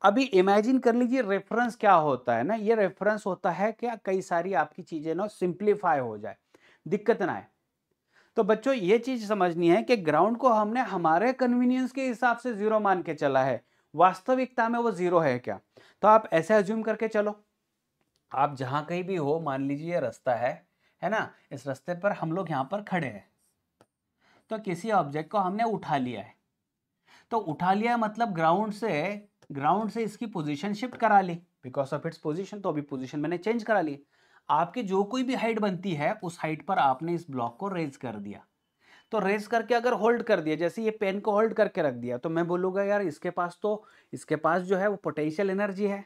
अभी इमेजिन कर लीजिए रेफरेंस क्या होता है ना, ये रेफरेंस होता है क्या, कई सारी आपकी चीजें ना सिंप्लीफाई हो जाए, दिक्कत ना आए। तो बच्चों ये चीज समझनी है कि ग्राउंड को हमने हमारे कन्वीनियंस के हिसाब से 0 मान के चला है, वास्तविकता में वो 0 है क्या। तो आप ऐसे अज्यूम करके चलो, आप जहां कहीं भी हो, मान लीजिए रास्ता है ना, इस रास्ते पर हम लोग यहां पर खड़े हैं, तो किसी ऑब्जेक्ट को हमने उठा लिया है, तो उठा लिया मतलब ग्राउंड से इसकी पोजीशन शिफ्ट करा ली बिकॉज ऑफ इट्स पोजीशन। तो अभी पोजीशन मैंने चेंज करा ली, आपकी जो कोई भी हाइट बनती है उस हाइट पर आपने इस ब्लॉक को रेज कर दिया। तो रेज करके अगर होल्ड कर दिया, जैसे ये पेन को होल्ड करके रख दिया, तो मैं बोलूंगा यार इसके पास जो है वो पोटेंशियल एनर्जी है।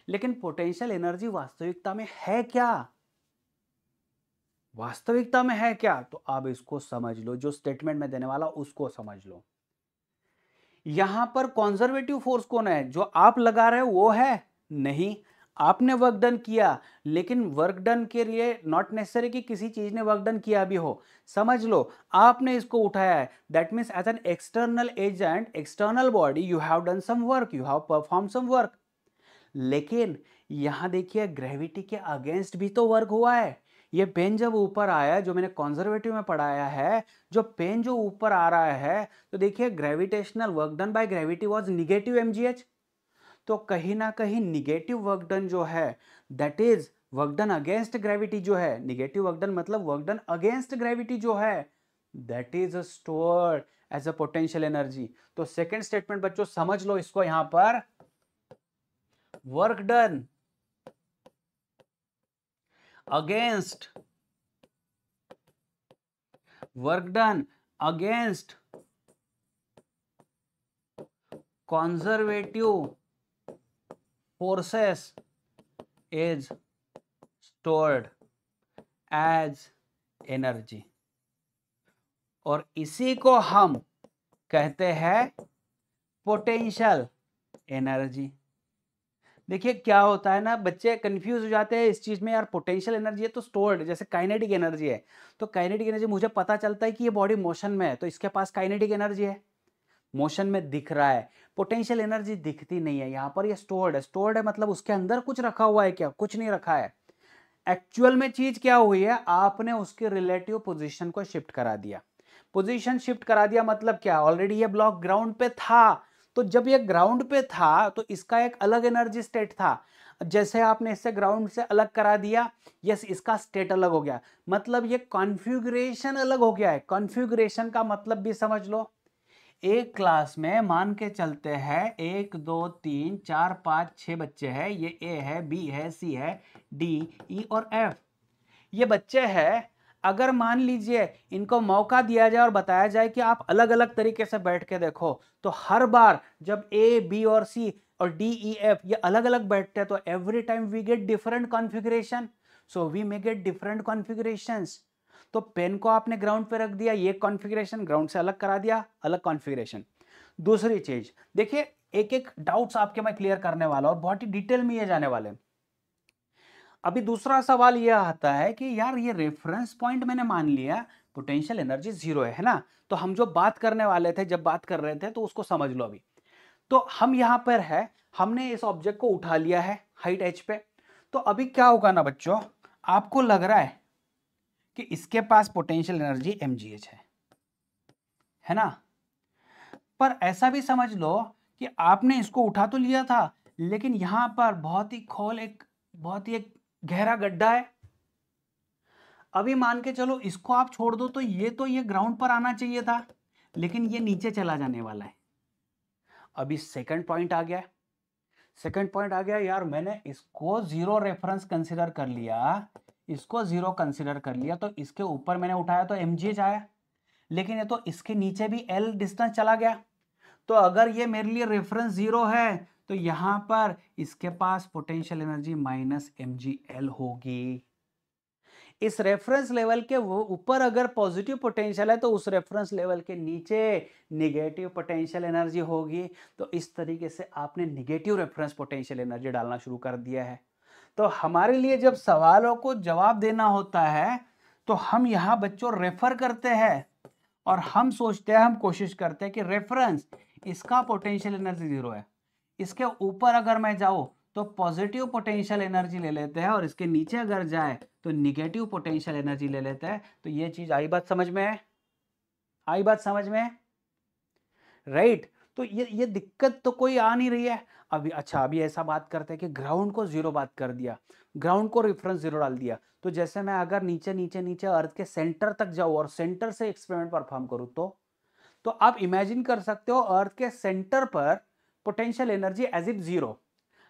लेकिन पोटेंशियल एनर्जी वास्तविकता में है क्या, वास्तविकता में है क्या, तो आप इसको समझ लो, जो स्टेटमेंट मैं देने वाला उसको समझ लो। यहां पर कंजर्वेटिव फोर्स कौन है, जो आप लगा रहे हो वो है नहीं, आपने वर्क डन किया, लेकिन वर्क डन के लिए नॉट नेसेसरी कि किसी चीज ने वर्क डन किया भी हो, समझ लो आपने इसको उठाया है, that means as an external agent, external body, you have done some work, you have perform some work. लेकिन यहां देखिए ग्रेविटी के अगेंस्ट भी तो वर्क हुआ है। ये पेन जब ऊपर आया, जो मैंने कंजर्वेटिव में पढ़ाया है, जो पेन जो ऊपर आ रहा है, तो देखिए gravitational work done by gravity was negative mgh। तो कहीं ना कहीं निगेटिव वर्क डन जो है, that is work done against gravity जो है, निगेटिव वर्क डन मतलब वर्क डन अगेंस्ट ग्रेविटी जो है, that is stored as a potential energy. तो सेकेंड स्टेटमेंट बच्चों समझ लो इसको, यहां पर work done against conservative forces is stored as energy, और इसी को हम कहते हैं पोटेंशियल एनर्जी। देखिए क्या होता है ना, बच्चे कंफ्यूज हो जाते हैं इस चीज में, यार पोटेंशियल एनर्जी है तो स्टोर्ड, जैसे काइनेटिक एनर्जी है, तो काइनेटिक एनर्जी मुझे पता चलता है कि ये बॉडी मोशन में है तो इसके पास काइनेटिक एनर्जी है, मोशन में दिख रहा है। पोटेंशियल एनर्जी दिखती नहीं है, यहाँ पर ये स्टोर्ड है। स्टोर्ड है मतलब उसके अंदर कुछ रखा हुआ है क्या, कुछ नहीं रखा है। एक्चुअल में चीज क्या हुई है, आपने उसके रिलेटिव पोजीशन को शिफ्ट करा दिया। पोजीशन शिफ्ट करा दिया मतलब क्या, ऑलरेडी ये ब्लॉक ग्राउंड पे था, तो जब ये ग्राउंड पे था तो इसका एक अलग एनर्जी स्टेट था, जैसे आपने इससे ग्राउंड से अलग करा दिया, यस इसका स्टेट अलग हो गया, मतलब ये कॉन्फ़िगरेशन अलग हो गया है। कॉन्फ़िगरेशन का मतलब भी समझ लो। एक क्लास में मान के चलते हैं 1 2 3 4 5 6 बच्चे हैं, ये ए है, बी है, सी है, डी, ई और एफ, ये बच्चे हैं। अगर मान लीजिए इनको मौका दिया जाए और बताया जाए कि आप अलग अलग तरीके से बैठ के देखो, तो हर बार जब ए बी और सी और डी ई एफ ये अलग अलग बैठते हैं तो every time we get different configuration, so we may get different configurations. तो पेन को आपने ग्राउंड पे रख दिया, ये कॉन्फ़िगरेशन ग्राउंड से अलग करा दिया, अलग कॉन्फ़िगरेशन। दूसरी चीज देखिए, एक एक डाउट्स आपके मैं क्लियर करने वाला और बहुत ही डिटेल में ये जाने वाले। अभी दूसरा सवाल यह आता है कि यार ये रेफरेंस पॉइंट मैंने मान लिया, पोटेंशियल एनर्जी जीरो है ना, तो हम जो बात करने वाले थे, जब बात कर रहे थे, तो उसको समझ लो। अभी तो हम यहां पर है, हमने इस ऑब्जेक्ट को उठा लिया है हाइट h पे, तो अभी क्या होगा ना बच्चों, आपको लग रहा है कि इसके पास पोटेंशियल एनर्जी mgh है ना, पर ऐसा भी समझ लो कि आपने इसको उठा तो लिया था, लेकिन यहां पर बहुत ही खोल, एक बहुत ही एक गहरा गड्ढा है। अभी मान के चलो इसको आप छोड़ दो तो ये ग्राउंड पर आना चाहिए था, लेकिन ये नीचे चला जाने वाला है। अभी सेकंड पॉइंट आ गया, सेकंड पॉइंट आ गया, यार मैंने इसको जीरो रेफरेंस कंसीडर कर लिया, इसको जीरो कंसीडर कर लिया, तो इसके ऊपर मैंने उठाया तो mgh आया, लेकिन ये तो इसके नीचे भी l डिस्टेंस चला गया। तो अगर ये मेरे लिए रेफरेंस जीरो है तो यहां पर इसके पास पोटेंशियल एनर्जी माइनस mgl होगी। इस रेफरेंस लेवल के वो ऊपर अगर पॉजिटिव पोटेंशियल है तो उस रेफरेंस लेवल के नीचे निगेटिव पोटेंशियल एनर्जी होगी। तो इस तरीके से आपने निगेटिव रेफरेंस पोटेंशियल एनर्जी डालना शुरू कर दिया है। तो हमारे लिए जब सवालों को जवाब देना होता है तो हम यहाँ बच्चों रेफर करते हैं और हम सोचते हैं, हम कोशिश करते हैं कि रेफरेंस इसका पोटेंशियल एनर्जी जीरो है, इसके ऊपर अगर मैं जाऊं तो पॉजिटिव पोटेंशियल एनर्जी ले लेते हैं, और इसके नीचे अगर जाए तो निगेटिव पोटेंशियल एनर्जी ले लेते हैं। तो ये चीज आई बात समझ में है? आई बात समझ में? राइट। तो ये दिक्कत तो कोई आ नहीं रही है अभी। अच्छा अभी ऐसा बात करते हैं कि ग्राउंड को जीरो बात कर दिया, ग्राउंड को रेफरेंस जीरो डाल दिया, तो जैसे मैं अगर नीचे नीचे नीचे अर्थ के सेंटर तक जाऊं और सेंटर से एक्सपेरिमेंट परफॉर्म करूं, तो आप इमेजिन कर सकते हो अर्थ के सेंटर पर potential energy as if zero.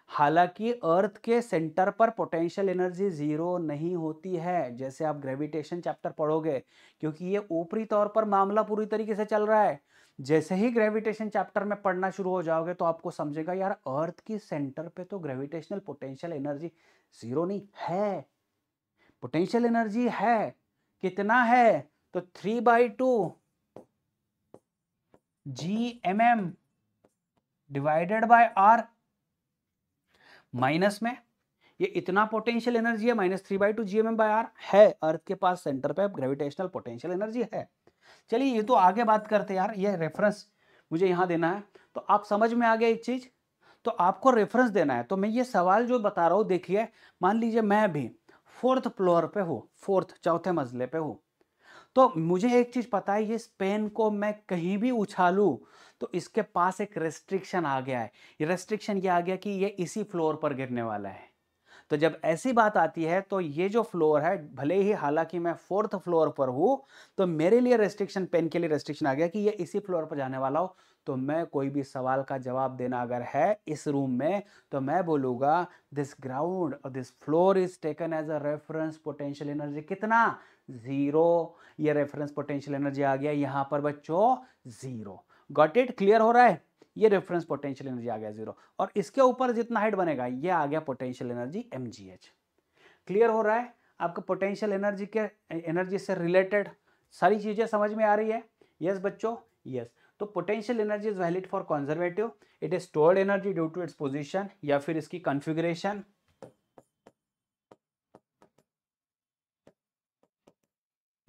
हालांकि अर्थ के सेंटर पर पोटेंशियल एनर्जी जीरो नहीं होती है, जैसे आप ग्रेविटेशन चैप्टर पढ़ोगे, क्योंकि ये ऊपरी तौर पर मामला पूरी तरीके से चल रहा है। जैसे ही ग्रेविटेशन चैप्टर में पढ़ना शुरू हो जाओगे तो आपको समझेगा यार अर्थ की सेंटर पे तो ग्रेविटेशनल पोटेंशियल एनर्जी जीरो नहीं है, पोटेंशियल एनर्जी है। कितना है? तो 3/2 GMM divided by R। Minus में ये इतना पोटेंशियल एनर्जी है, -3/2 GMM/R है। अर्थ के पास सेंटर पे ग्रेविटेशनल पोटेंशियल एनर्जी है। चलिए ये तो आगे बात करते हैं यार, ये रेफरेंस मुझे यहां देना है, तो आप समझ में आ गया एक चीज। तो आपको रेफरेंस देना है, तो मैं ये सवाल जो बता रहा हूं देखिए, मान लीजिए मैं भी फोर्थ फ्लोर पे हूं, फोर्थ चौथे मंजिले पे हूं, तो मुझे एक चीज पता है, ये पेन को मैं कहीं भी उछालूं तो इसके पास एक रेस्ट्रिक्शन आ गया है। ये रेस्ट्रिक्शन ये आ गया कि ये इसी फ्लोर पर गिरने वाला है। तो जब ऐसी बात आती है तो ये जो फ्लोर है, भले ही हालांकि मैं फोर्थ फ्लोर पर हूं, तो मेरे लिए रेस्ट्रिक्शन, पेन के लिए रेस्ट्रिक्शन आ गया कि ये इसी फ्लोर पर जाने वाला हो। तो मैं कोई भी सवाल का जवाब देना अगर है इस रूम में, तो मैं बोलूंगा दिस ग्राउंड और this floor is taken as a reference potential energy कितना? जीरो। ये रेफरेंस पोटेंशियल एनर्जी आ गया यहां पर बच्चों जीरो। Got it? क्लियर हो रहा है? ये रेफरेंस पोटेंशियल एनर्जी आ गया जीरो, और इसके ऊपर जितना हाइट बनेगा ये आ गया पोटेंशियल एनर्जी mgh। क्लियर हो रहा है? आपको पोटेंशियल एनर्जी के एनर्जी से रिलेटेड सारी चीजें समझ में आ रही है? यस बच्चों, यस। तो potential energy is valid for conservative, it is stored energy due to its position या फिर इसकी कॉन्फ़िगरेशन।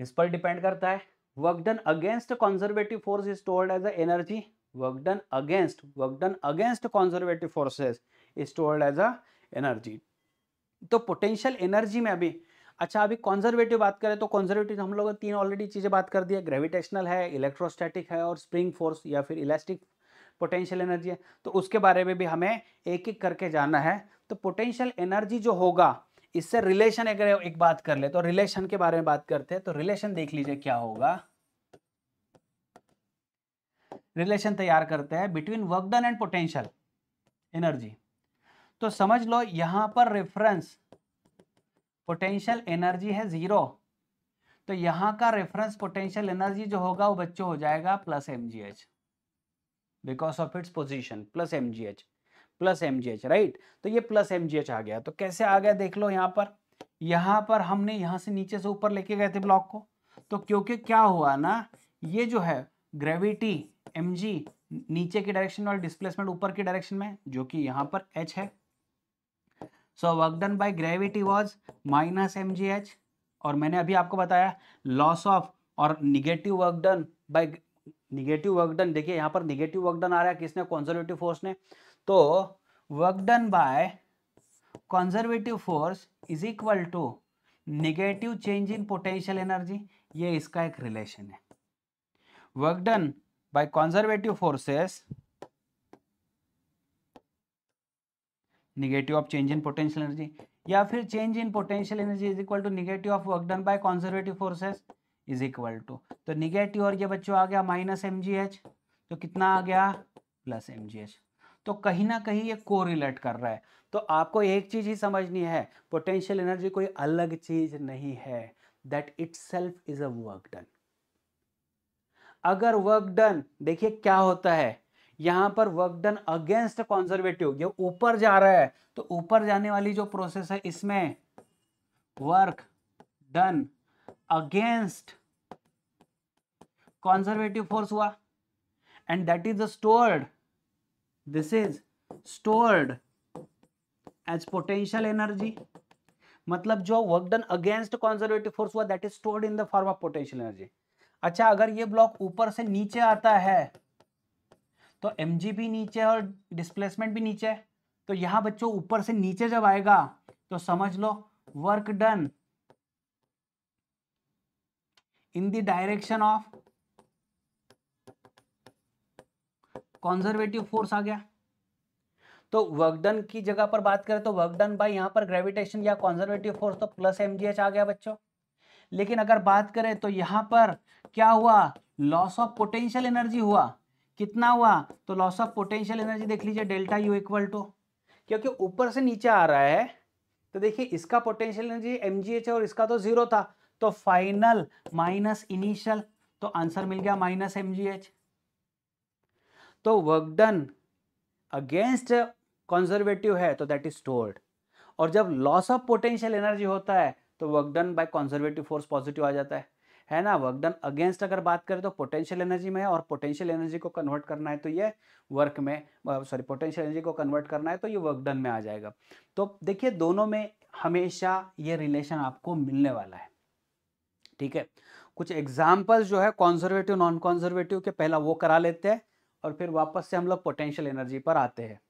इस पर डिपेंड करता है। Work done against conservative force is stored as a energy. Work done against conservative forces is stored as a energy. तो potential energy में अभी, अच्छा अभी कंजर्वेटिव बात करें तो कंजर्वेटिव हम लोग तीन ऑलरेडी चीजें बात कर दी है, ग्रेविटेशनल है, इलेक्ट्रोस्टैटिक है और स्प्रिंग फोर्स या फिर इलास्टिक पोटेंशियल एनर्जी है, तो उसके बारे में भी हमें एक एक करके जानना है। तो पोटेंशियल एनर्जी जो होगा, इससे रिलेशन अगर एक बात कर ले तो रिलेशन के बारे में बात करते हैं। तो रिलेशन देख लीजिए क्या होगा। रिलेशन तैयार करते हैं between work done and potential energy. तो समझ लो यहां पर रेफरेंस पोटेंशियल एनर्जी है 0, तो यहां का रेफरेंस पोटेंशियल एनर्जी जो होगा वो बच्चों हो जाएगा plus mgh, because of its position, plus mgh, right. तो ये प्लस mgh आ गया। तो कैसे आ गया देख लो, यहां पर हमने यहां से नीचे से ऊपर लेके गए थे ब्लॉक को, तो क्योंकि क्या हुआ ना, ये जो है ग्रेविटी mg नीचे की डायरेक्शन और डिस्प्लेसमेंट ऊपर की डायरेक्शन में, जो कि यहां पर h है। सो work done by gravity was minus mgh, और मैंने अभी आपको बताया लॉस ऑफ और negative work done bye negative work done. देखिए यहां पर निगेटिव वर्क डन आ रहा है, किसने, कंजर्वेटिव फोर्स ने। तो work done by conservative force is equal to negative change in potential energy, ये इसका एक रिलेशन है। Work done by conservative forces negative of change in potential energy, या फिर change in potential energy is equal to negative of work done by conservative forces is equal to, तो negative और ये बच्चों आ गया माइनस mgh, तो कितना आ गया प्लस mgh। तो कहीं ना कहीं ये कोरिलेट कर रहा है। तो आपको एक चीज ही समझनी है, पोटेंशियल एनर्जी कोई अलग चीज नहीं है, that itself is a work done. अगर वर्क डन, देखिए क्या होता है, यहां पर वर्क डन अगेंस्ट कंजर्वेटिव, ये ऊपर जा रहा है, तो ऊपर जाने वाली जो प्रोसेस है इसमें work done against conservative force हुआ, and that is stored, this is stored as potential energy. मतलब जो work done against conservative force हुआ that is stored in the form of potential energy. अच्छा, अगर ये ब्लॉक ऊपर से नीचे आता है तो mg भी नीचे और डिस्प्लेसमेंट भी नीचे है, तो यहां बच्चों ऊपर से नीचे जब आएगा तो समझ लो work done in the direction of conservative force आ गया। तो वर्क डन की जगह पर बात करें तो वर्क डन बाय यहां पर ग्रेविटेशन या कंजर्वेटिव फोर्स, तो प्लस mgh आ गया बच्चों। लेकिन अगर बात करें तो यहां पर क्या हुआ, लॉस ऑफ पोटेंशियल एनर्जी हुआ, कितना हुआ, तो लॉस ऑफ पोटेंशियल एनर्जी देख लीजिए डेल्टा यू इक्वल टू, क्योंकि ऊपर से नीचे आ रहा है, तो देखिए इसका पोटेंशियल एनर्जी mgh है और इसका तो 0 था, तो फाइनल माइनस इनिशियल, तो आंसर मिल गया माइनस mgh। तो वर्क डन अगेंस्ट कंजर्वेटिव है तो दैट इज स्टोर्ड, और जब लॉस ऑफ पोटेंशियल एनर्जी होता है तो work done by conservative force positive आ जाता है ना। वर्क डन अगेंस्ट अगर बात करें तो पोटेंशियल एनर्जी में है, और पोटेंशियल एनर्जी को कन्वर्ट करना है तो ये वर्क में, सॉरी पोटेंशियल एनर्जी को कन्वर्ट करना है तो ये वर्क डन में आ जाएगा। तो देखिए दोनों में हमेशा ये रिलेशन आपको मिलने वाला है, ठीक है। कुछ एग्जाम्पल्स जो है कंजर्वेटिव नॉन कंजर्वेटिव के पहला वो करा लेते हैं, और फिर वापस से हम लोग पोटेंशियल एनर्जी पर आते हैं।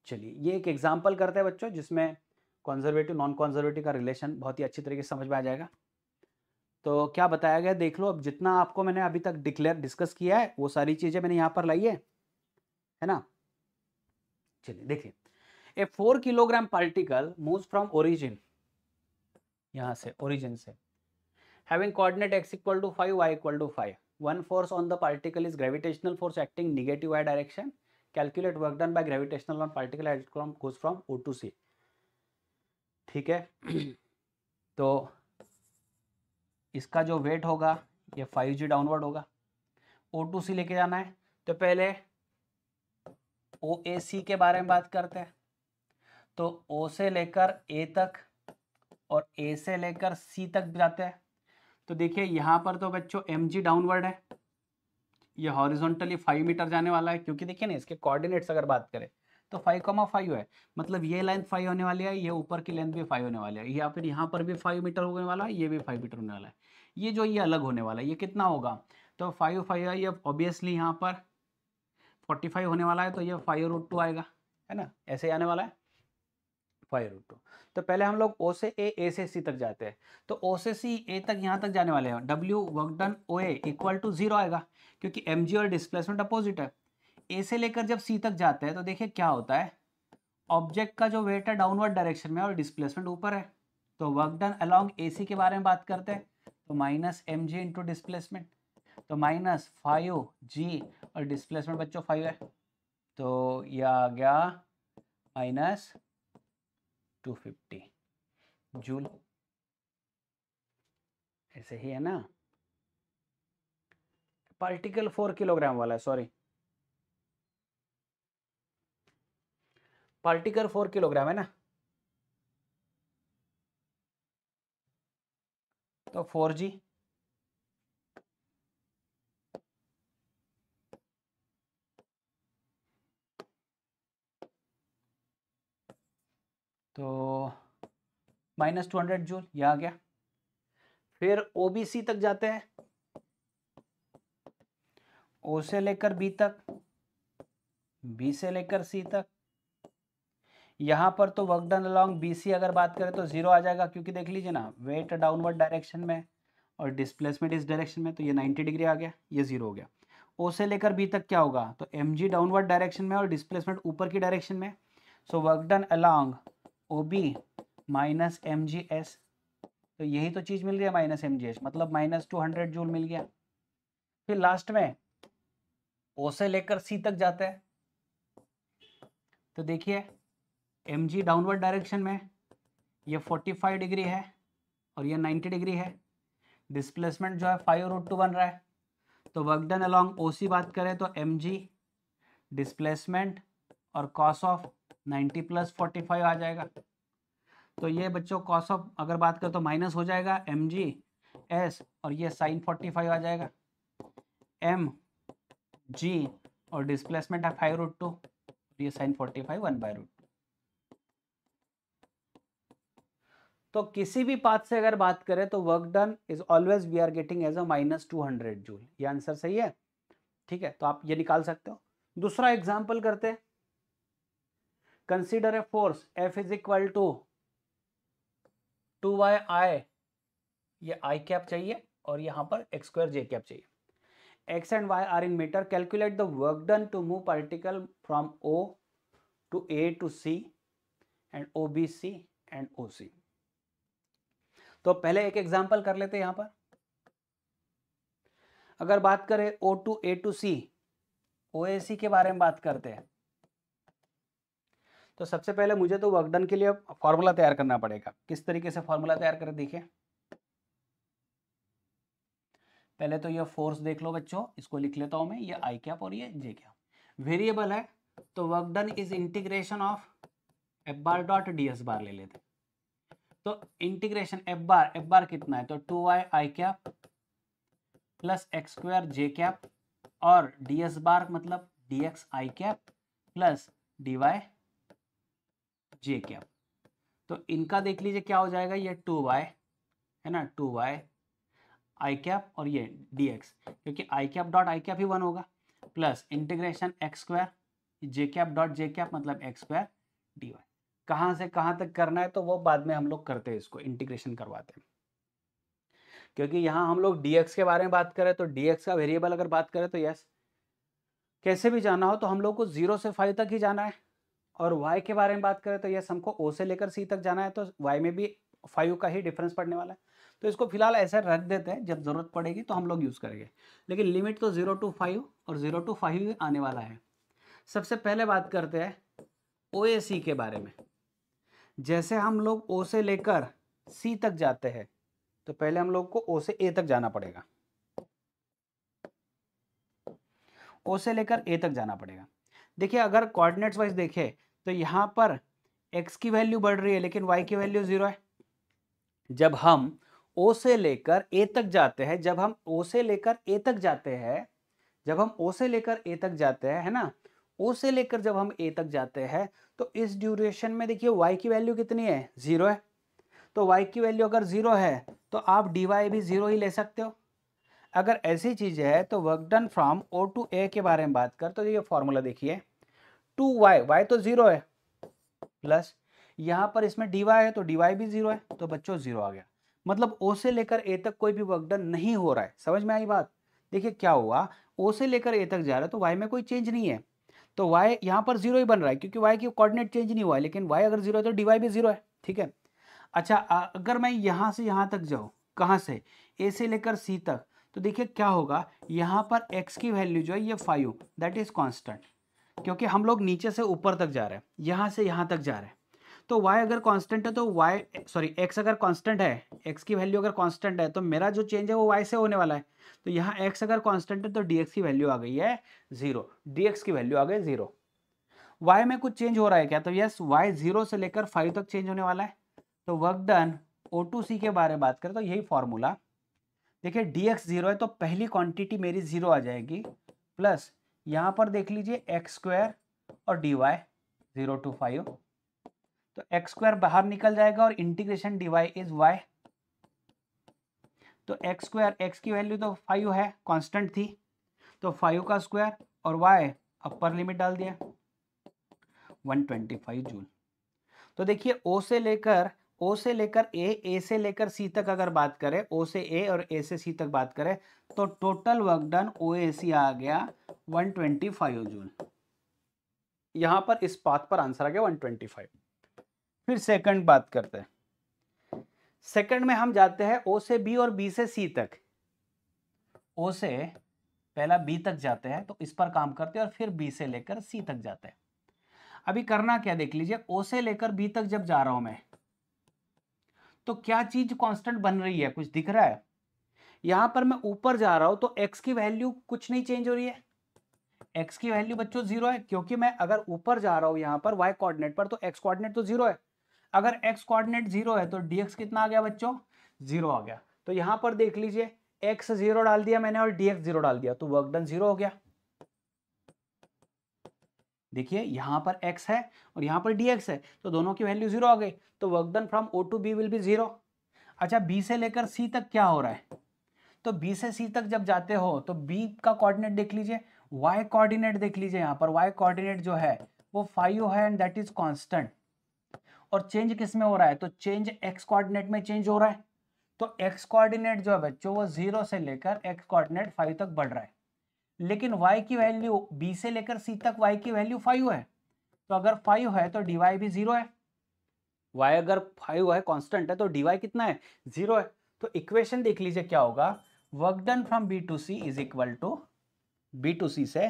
चलिए ये एक एग्जाम्पल करते हैं बच्चों, जिसमें कंजर्वेटिव नॉन कंजर्वेटिव का रिलेशन बहुत ही अच्छी तरीके से समझ में आ जाएगा। तो क्या बताया गया देख लो। अब जितना आपको मैंने अभी तक डिस्कस किया है वो सारी चीजें मैंने यहाँ पर लाई है ना। चलिए देखिए, ए 4 kilogram particle moves from origin, यहाँ से ओरिजिन से, having coordinate x equal to 5, y equal to 5. One force on the particle is gravitational force acting negative y direction. Calculate work done by gravitational on particle as it goes from O to C. ठीक है। तो इसका जो wait होगा ये 5g downward होगा, O to C लेके जाना है। तो पहले OAC के बारे में बात करते हैं। तो O से लेकर A तक और A से लेकर C तक जाते हैं। तो देखिए यहाँ पर तो बच्चों mg डाउनवर्ड है, ये हॉरिजॉन्टली 5 मीटर जाने वाला है, क्योंकि देखिए ना इसके कोऑर्डिनेट्स अगर बात करें तो 5,5 है, मतलब ये लेंथ 5 होने वाली है, ये ऊपर की लेंथ भी 5 होने वाली है, या फिर यहाँ पर भी 5 मीटर होने वाला है, ये भी 5 मीटर होने वाला है। ये जो ये अलग होने वाला है ये कितना होगा, तो 5 है, ये ऑब्वियसली यहाँ पर 45 होने वाला है, तो ये 5√2 आएगा, है ना, ऐसे आने वाला है। 5√2। तो पहले हम लोग ओ से ए से सी तक जाते हैं, तो ओ से सी ए तक यहाँ तक जाने वाले हैं, W work done O A equal to 0 आएगा, क्योंकि एम जी और डिस्प्लेसमेंट अपोजिट है। ए से लेकर जब सी तक जाते हैं तो देखिए क्या होता है, ऑब्जेक्ट का जो वेट है डाउनवर्ड डायरेक्शन में और डिस्प्लेसमेंट ऊपर है, तो work done along A C के बारे में बात करते हैं, तो minus M G into displacement, तो माइनस 5g और डिस्प्लेसमेंट बच्चों 5 है, तो ये आ गया माइनस 250 जूल। ऐसे ही है ना, पार्टिकल 4 किलोग्राम वाला है, सॉरी पार्टिकल 4 किलोग्राम है ना, तो 4g तो माइनस 200 जूल, ये आ गया। फिर ओबीसी तक जाते हैं, ओ से लेकर बी तक, बी से लेकर सी तक। यहाँ पर तो वर्क डन अलोंग बीसी अगर बात करें तो 0 आ जाएगा, क्योंकि देख लीजिए ना वेट डाउनवर्ड डायरेक्शन में और डिस्प्लेसमेंट इस डायरेक्शन में, तो ये 90 डिग्री आ गया, ये 0 हो गया। ओ से लेकर बी तक क्या होगा, तो एम जी डाउनवर्ड डायरेक्शन में और डिस्प्लेसमेंट ऊपर की डायरेक्शन में, so work done along O B minus M G S, तो यही तो चीज़ मिल रही है माइनस एम जी एस, मतलब माइनस 200 जूल मिल गया। फिर लास्ट में ओ से लेकर सी तक जाते हैं, तो देखिए एम जी डाउनवर्ड डायरेक्शन में ये 45 डिग्री है और ये 90 डिग्री है, डिस्प्लेसमेंट जो है 5√2 बन रहा है, तो वर्क डन अलोंग ओ सी बात करें तो एम जी डिस्प्लेसमेंट और कॉस ऑफ 90 प्लस 45 आ जाएगा, तो ये बच्चों कॉस ऑफ अगर बात करें तो माइनस हो जाएगा एम जी एस और ये साइन 45 आ जाएगा, एम जी और डिस्प्लेसमेंट है 5√2, ये साइन 45 1/√2। तो किसी भी पाथ से अगर बात करें तो work done is always we are getting as a minus 200 joule, ये आंसर सही है, ठीक है, तो आप ये निकाल सकते हो। दूसरा एग्जाम्पल करते हैं, consider a force F is equal to 2y_i, ये आई कैप चाहिए और यहाँ पर x² j कैप चाहिए, x and y are in meter, calculate the work done to move particle from O to A to C and OBC and OC। तो पहले एक example कर लेते हैं, यहाँ पर अगर बात करें O to A to C, OAC के बारे में बात करते हैं, तो सबसे पहले मुझे तो वर्क डन के लिए फॉर्मूला तैयार करना पड़ेगा। किस तरीके से फॉर्मूला तैयार करें, देखिए पहले तो ये फोर्स देख लो बच्चों, इसको लिख लेता हूं मैं, ये आई कैप और ये जे कैप वेरिएबल है, तो work done is integration of F bar dot d s bar ले लेते, तो इंटीग्रेशन एफ बार कितना है, तो 2y आई कैप प्लस x² जे कैप और डी एस बार मतलब dx आई कैप प्लस dy जे कैप, तो इनका देख लीजिए क्या हो जाएगा, ये 2y है ना, 2y आई कैप और ये dx, क्योंकि आई कैप डॉट आई कैप ही 1 होगा, प्लस इंटीग्रेशन x² जे कैप डॉट जे कैप मतलब x² dy। कहाँ से कहाँ तक करना है तो वो बाद में हम लोग करते हैं, इसको इंटीग्रेशन करवाते हैं, क्योंकि यहाँ हम लोग dx के बारे में बात करें तो dx का वेरिएबल अगर बात करें तो यस कैसे भी जाना हो तो हम लोग को 0 से 5 तक ही जाना है, और y के बारे में बात करें तो यस हमको o से लेकर c तक जाना है, तो y में भी 5 का ही डिफरेंस पड़ने वाला है, तो इसको फिलहाल ऐसे रख देते हैं, जब जरूरत पड़ेगी तो हम लोग यूज़ करेंगे, लेकिन लिमिट तो 0 to 5 और 0 to 5 ही आने वाला है। सबसे पहले बात करते हैं OAC के बारे में, जैसे हम लोग O से लेकर C तक जाते हैं तो पहले हम लोग को O से A तक जाना पड़ेगा, O से लेकर A तक जाना पड़ेगा। देखिए अगर कोऑर्डिनेट्स वाइज देखें तो यहाँ पर x की वैल्यू बढ़ रही है लेकिन y की वैल्यू 0 है। जब हम O से लेकर A तक जाते हैं, जब हम O से लेकर A तक जाते हैं, जब हम O से लेकर A तक जाते हैं, है ना, O से लेकर जब हम A तक जाते हैं तो इस ड्यूरेशन में देखिए y की वैल्यू कितनी है, 0 है, तो y की वैल्यू अगर 0 है तो आप dy भी 0 ही ले सकते हो। अगर ऐसी चीज है तो work done from O to A के बारे में बात कर तो ये फॉर्मूला देखिए 2y, y तो 0 है, प्लस यहाँ पर इसमें dy है तो dy भी 0 है, तो बच्चों 0 आ गया। मतलब O से लेकर A तक कोई भी वर्क डन नहीं हो रहा है। समझ में आई बात? देखिए क्या हुआ, O से लेकर A तक जा रहा है तो y में कोई चेंज नहीं है, तो y यहाँ पर 0 ही बन रहा है क्योंकि y की कोऑर्डिनेट चेंज नहीं हुआ है, लेकिन y अगर 0 है तो dy भी 0 है। ठीक है। अच्छा अगर मैं यहाँ से यहाँ तक जाऊँ, कहाँ से, A से लेकर C तक, तो देखिए क्या होगा, यहाँ पर x की वैल्यू जो है ये 5 दैट इज कांस्टेंट, क्योंकि हम लोग नीचे से ऊपर तक जा रहे हैं, यहाँ से यहाँ तक जा रहे हैं। तो y अगर कांस्टेंट है तो x अगर कांस्टेंट है, x की वैल्यू अगर कांस्टेंट है तो मेरा जो चेंज है वो y से होने वाला है। तो यहाँ x अगर कांस्टेंट है तो dx की वैल्यू आ गई है 0, dx की वैल्यू आ गई 0। y में कुछ चेंज हो रहा है क्या? तो यस, y 0 से लेकर 5 तक चेंज होने वाला है। तो वर्क डन O2C के बारे में बात करें तो यही फॉर्मूला, देखिए dx 0 है तो पहली क्वांटिटी मेरी 0 आ जाएगी, प्लस यहाँ पर देख लीजिए एक्स स्क्वायर और dy 0 to 5, तो एक्स स्क्वायर बाहर निकल जाएगा और इंटीग्रेशन dy इज y, तो एक्स स्क्वायर, एक्स की वैल्यू तो 5 है, कांस्टेंट थी, तो 5 का स्क्वायर और y अपर लिमिट डाल दिया 125 जूल। तो देखिए O से लेकर A से लेकर C तक अगर बात करें, O से A और A से C तक बात करें, तो टोटल वर्क डन OAC आ गया 125 जूल। यहां पर इस पाथ पर आंसर आ गया 125। फिर सेकंड बात करते हैं। सेकंड में हम जाते हैं O से B और B से C तक। O से पहला B तक जाते हैं तो इस पर काम करते हैं और फिर B से लेकर C तक जाते हैं। अभी करना क्या देख लीजिए, O से लेकर B तक जब जा रहा हूं मैं, तो क्या चीज कांस्टेंट बन रही है, कुछ दिख रहा है? यहां पर मैं ऊपर जा रहा हूं तो x की वैल्यू कुछ नहीं चेंज हो रही है, x की वैल्यू बच्चों 0 है, क्योंकि मैं अगर ऊपर जा रहा हूं यहां पर y कोऑर्डिनेट पर तो x कोऑर्डिनेट तो 0 है। अगर x कोऑर्डिनेट 0 है तो dx कितना आ गया बच्चों? 0 आ गया। तो यहां पर देख लीजिए x 0 डाल दिया मैंने और dx 0 डाल दिया, तो वर्क डन 0 हो गया। देखिए यहां पर x है और यहां पर dx है, तो दोनों की वैल्यू 0 आ गई, तो work done from O to B will be 0। अच्छा B से लेकर C तक क्या हो रहा है? तो B से C तक जब जाते हो तो B का कोऑर्डिनेट देख लीजिए, y कोऑर्डिनेट देख लीजिए, यहाँ पर y कोऑर्डिनेट जो है वो 5 है एंड दैट इज कांस्टेंट। और चेंज किस में हो रहा है? तो चेंज x कोऑर्डिनेट में चेंज हो रहा है। तो x कोऑर्डिनेट जो है बच्चों वो 0 से लेकर x कोऑर्डिनेट 5 तक बढ़ रहा है, लेकिन y की वैल्यू B से लेकर C तक y की वैल्यू 5 है, तो अगर 5 है तो dy भी 0 है। y अगर 5 है कांस्टेंट है तो dy कितना है? 0 है। तो इक्वेशन देख लीजिए क्या होगा, work done from B to C is equal to B to C से,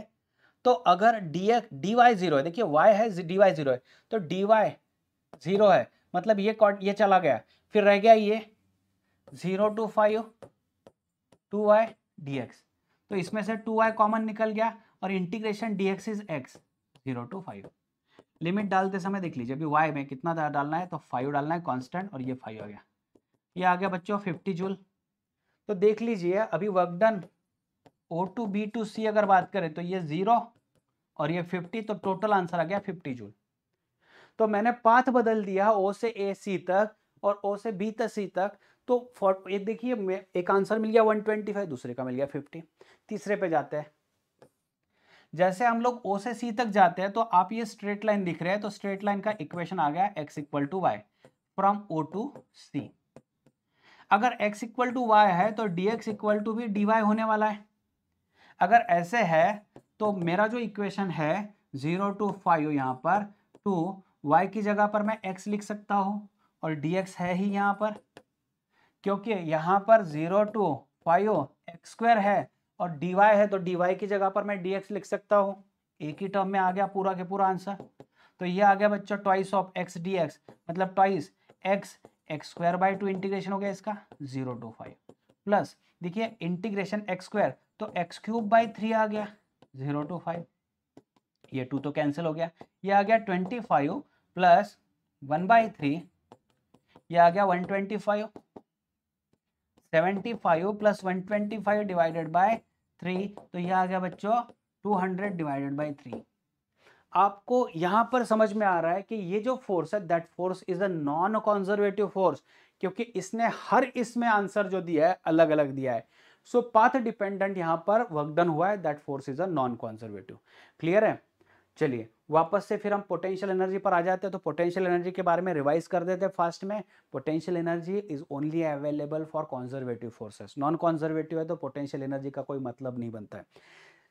तो अगर dy 0 है, देखिए y है dy 0 है, तो dy 0 है, मतलब ये चला गया, फिर रह गया ये 0 to 5 2y dx, तो इसमें से 2y कॉमन निकल गया और integration dx is x 0 to 5। Limit डालते समय देख लीजिए अभी y में कितना डालना है, तो 5 डालना है कांस्टेंट, और ये 5 आ गया, ये आ गया बच्चों 50 जूल। तो देख लीजिए अभी work done O to B to C अगर बात करें तो ये 0 और ये 50, तो टोटल आंसर आ गया 50 जूल। तो मैंने पाथ बदल दिया O से A C तक और O से B तक C तक, तो एक देखिए एक आंसर मिल गया 125, दूसरे का मिल गया 50। तीसरे पे जाते हैं, जैसे हम लोग O से C तक जाते हैं तो आप ये स्ट्रेट लाइन दिख रहे हैं, तो स्ट्रेट लाइन का इक्वेशन आ गया x equal to Y from O to C। अगर x इक्वल टू वाई है तो dx इक्वल टू भी dy होने वाला है। अगर ऐसे है तो मेरा जो इक्वेशन है 0 to 5 यहाँ पर 2 y की जगह पर मैं x लिख सकता हूँ और dx है ही यहाँ पर, क्योंकि यहाँ पर 0 to 5 x स्क्वायर है और dy है, तो dy की जगह पर मैं dx लिख सकता हूँ। एक ही टर्म में आ गया पूरा के पूरा आंसर। तो ये आ गया बच्चों ट्वाइस ऑफ x dx, मतलब twice x square by 2 integration हो गया इसका 0 to 5, प्लस देखिए इंटीग्रेशन x स्क्वायर तो x क्यूब बाई 3 आ गया 0 to 5, ये 2 तो कैंसिल हो गया, ये आ गया 25 प्लस 1/3, ये आ गया 125, 75 प्लस 125 डिवाइडेड बाय 3, तो ये आ गया बच्चों 200 डिवाइडेड बाय 3। आपको यहां पर समझ में आ रहा है कि ये जो फोर्स है that force is a non conservative force, क्योंकि इसने हर इसमें आंसर जो दिया है अलग अलग दिया है। सो पाथ डिपेंडेंट यहां पर वर्क डन हुआ है, that force is a non conservative. Clear है? चलिए वापस से फिर हम पोटेंशियल एनर्जी पर आ जाते हैं। तो पोटेंशियल एनर्जी के बारे में रिवाइज कर देते हैं फास्ट में। Potential energy is only available for conservative forces, non conservative है तो पोटेंशियल एनर्जी का कोई मतलब नहीं बनता है।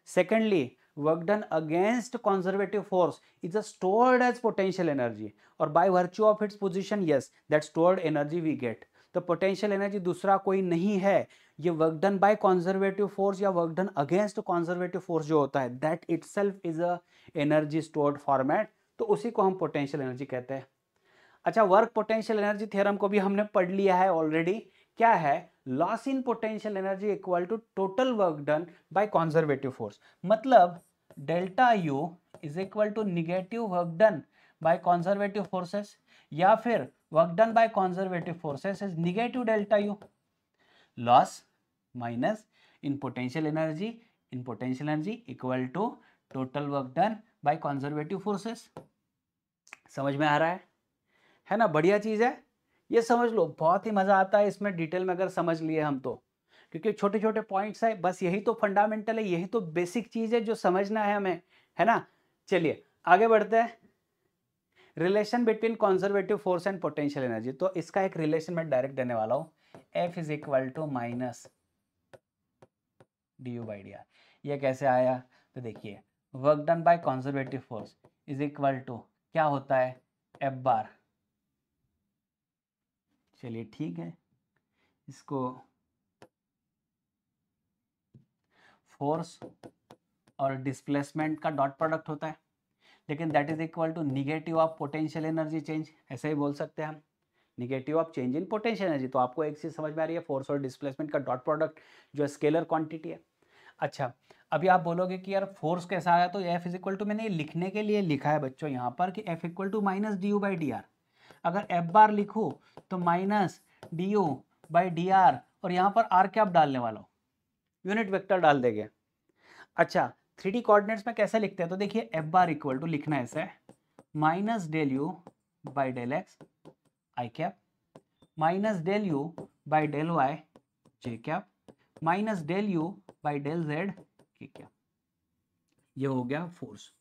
Secondly, work done against conservative force is stored as potential energy, और by virtue of its position yes that stored energy we get. तो पोटेंशियल एनर्जी दूसरा कोई नहीं है, ये work done by conservative force या work done against conservative force जो होता है, that itself is a energy stored format, तो उसी को हम पोटेंशियल एनर्जी कहते हैं। अच्छा, वर्क पोटेंशियल एनर्जी थ्योरम को भी हमने पढ़ लिया है ऑलरेडी। क्या है? Loss in potential energy equal to total work done by conservative force. मतलब delta U is equal to negative work done by conservative forces, या फिर work done by conservative forces is negative delta U. Loss minus in potential energy equal to total work done by conservative forces. समझ में आ रहा है ना? बढ़िया चीज है, ये समझ लो। बहुत ही मजा आता है इसमें डिटेल में अगर समझ लिए हम तो, क्योंकि छोटे छोटे पॉइंट्स है, बस यही तो फंडामेंटल है, यही तो बेसिक चीज है जो समझना है हमें, है ना? चलिए आगे बढ़ते हैं। Relation between conservative force and potential energy, तो इसका एक रिलेशन मैं डायरेक्ट देने वाला हूं, F is equal to minus D by D R. ये कैसे आया? तो देखिए, work done by conservative force is equal to क्या होता है? F bar. चलिए ठीक है, इसको फोर्स और डिस्प्लेसमेंट का डॉट प्रोडक्ट होता है, लेकिन that is equal to negative of potential energy change, ऐसे ही बोल सकते हैं हम, negative of change in potential energy. तो आपको एक चीज समझ में आ रही है, फोर्स और डिस्प्लेसमेंट का डॉट प्रोडक्ट जो स्केलर क्वांटिटी है। अच्छा, अभी आप बोलोगे कि यार फोर्स कैसा आया? तो एफ इज इक्वल टू, मैंने लिखने के लिए लिखा है बच्चों यहाँ पर कि F equal to minus D U by D R. अगर एफ बार लिखूँ तो minus D U by D R, और यहाँ पर आर क्या आप डालने वाला हो? यूनिट वेक्टर डाल देंगे। अच्छा, 3D कोऑर्डिनेट्स में कैसे लिखते हैं? तो देखिए, एफ बार इक्वल टू लिखना है ऐसे, minus del U by del X I cap, minus del U by del Y J cap, minus del U by del Z K cap. ये हो गया फोर्स।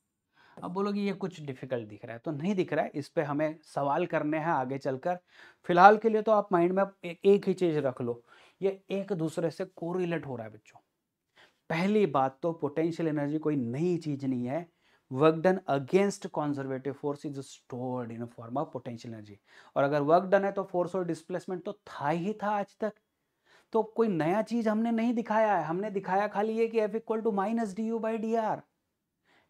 अब बोलोगे ये कुछ डिफिकल्ट दिख रहा है, तो नहीं दिख रहा है, इस पे हमें सवाल करने हैं आगे चलकर। फिलहाल के लिए तो आप माइंड में एक ही चीज रख लो, ये एक दूसरे से कोरिलेट हो रहा है बच्चों। पहली बात तो पोटेंशियल एनर्जी कोई नई चीज नहीं है, work done against conservative force is stored in form of potential energy. और अगर वर्क डन है तो फोर्स और डिस्प्लेसमेंट तो था ही था आज तक, तो कोई नया चीज हमने नहीं दिखाया है। हमने दिखाया खाली ये कि F equal to minus D U by D R,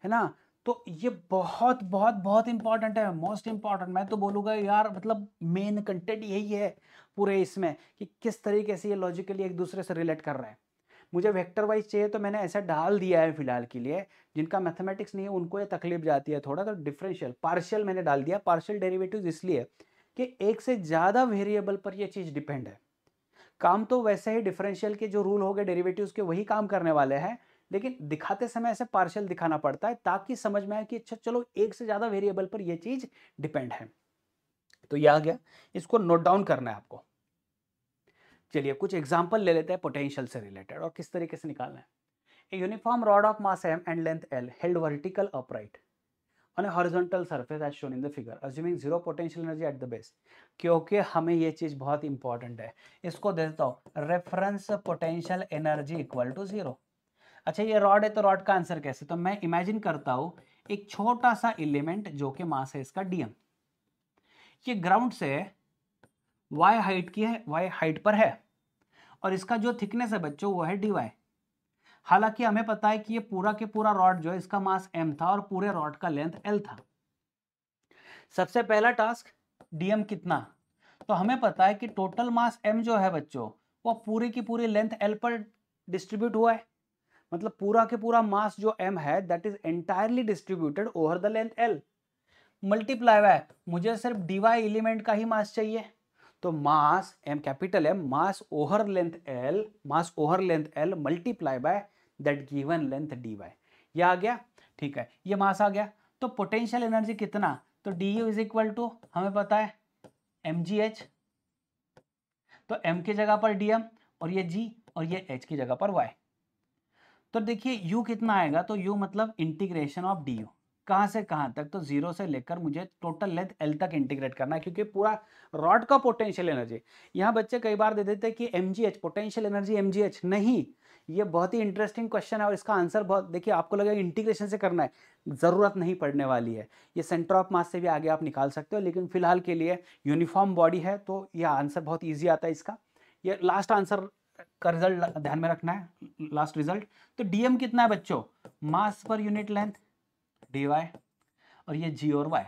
है ना? तो ये बहुत बहुत बहुत इंपॉर्टेंट है, मोस्ट इंपॉर्टेंट। मैं तो बोलूंगा यार, मतलब मेन कंटेंट यही है पूरे इसमें कि किस तरीके से ये लॉजिकली एक दूसरे से रिलेट कर रहा है। मुझे वेक्टर वाइज चाहिए तो मैंने ऐसा डाल दिया है फिलहाल के लिए। जिनका मैथमेटिक्स नहीं है उनको ये तकलीफ जाती है थोड़ा, तो डिफरेंशियल पार्शियल मैंने डाल दिया। पार्शियल डेरिवेटिव इसलिए कि एक से ज़्यादा वेरिएबल पर ये चीज़ डिपेंड है। काम तो वैसे ही डिफरेंशियल के जो रूल हो गए डेरिवेटिव्स के वही काम करने वाले हैं, लेकिन दिखाते समय ऐसे पार्शियल दिखाना पड़ता है ताकि समझ में आए कि अच्छा चलो एक से ज़्यादा वेरिएबल पर यह चीज़ डिपेंड है। तो यह आ गया, इसको नोट डाउन करना है आपको। चलिए कुछ एग्जांपल ले लेते हैं पोटेंशियल से रिलेटेड और किस तरीके से निकालना है। A uniform rod of mass m and length L held vertical upright on a horizontal surface as shown in the figure, assuming zero potential energy at the base। क्योंकि हमें ये चीज बहुत इंपॉर्टेंट है, इसको दे देता हूँ reference potential energy equal to zero. अच्छा, ये रॉड है तो रॉड का आंसर कैसे? तो मैं इमेजिन करता हूँ एक छोटा सा एलिमेंट जो कि मास है इसका dm, ये ग्राउंड से y हाइट की है, y हाइट पर है, और इसका जो थिकनेस है बच्चों वो है dy। हालांकि हमें पता है कि ये पूरा के पूरा रॉड जो है इसका मास m था और पूरे रॉड का लेंथ l था। सबसे पहला टास्क dm कितना? तो हमें पता है कि टोटल मास m जो है बच्चों वो पूरी की पूरी लेंथ l पर डिस्ट्रीब्यूट हुआ है। मतलब पूरा के पूरा मास जो m है that is entirely distributed over the length l। Multiply by, मुझे सिर्फ dy एलिमेंट का ही मास चाहिए, तो मास m capital M mass over length l multiply by that given length dy। ये आ गया, ठीक है, ये मास आ गया। तो पोटेंशियल एनर्जी कितना? तो du इज इक्वल टू हमें पता है mgh, तो m की जगह पर dm और ये g और ये h की जगह पर y। तो देखिए u कितना आएगा? तो u मतलब इंटीग्रेशन ऑफ du, कहाँ से कहाँ तक, तो 0 से लेकर मुझे टोटल लेंथ L तक इंटीग्रेट करना है, क्योंकि पूरा रॉड का पोटेंशियल एनर्जी। यहाँ बच्चे कई बार दे देते हैं कि mgh पोटेंशियल एनर्जी mgh, नहीं, ये बहुत ही इंटरेस्टिंग क्वेश्चन है और इसका आंसर बहुत, देखिए आपको लगेगा इंटीग्रेशन से करना है, जरूरत नहीं पड़ने वाली है, ये सेंटर ऑफ मास से भी आगे आप निकाल सकते हो, लेकिन फिलहाल के लिए यूनिफॉर्म बॉडी है तो यह आंसर बहुत ईजी आता है इसका। ये लास्ट आंसर का रिजल्ट ध्यान में रखना है, लास्ट रिजल्ट। तो डीएम कितना है बच्चों, मास पर यूनिट लेंथ dy, और ये g और y।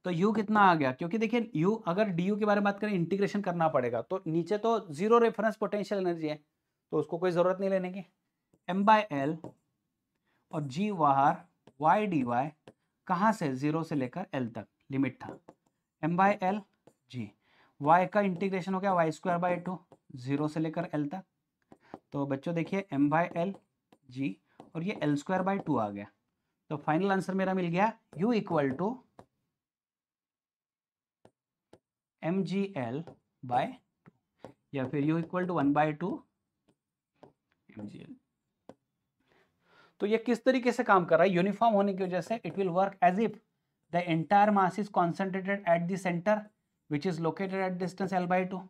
तो u कितना आ गया, क्योंकि देखिए u, अगर du के बारे में बात करें इंटीग्रेशन करना पड़ेगा, तो नीचे तो 0 रेफरेंस पोटेंशियल एनर्जी है तो उसको कोई जरूरत नहीं लेने की, m/l और g बाहर y dy, कहाँ से, 0 से लेकर l तक लिमिट था, m/l g, y का इंटीग्रेशन हो गया y²/2 0 से लेकर l तक, तो बच्चों देखिए m/l g और ये l²/2 आ गया। तो फाइनल आंसर मेरा मिल गया u इक्वल टू mgl/2 या फिर u इक्वल टू 1/2 mgl। तो ये किस तरीके से काम कर रहा है, यूनिफॉर्म होने की वजह से it will work as if the entire mass is concentrated at the centre which is located at distance l/2,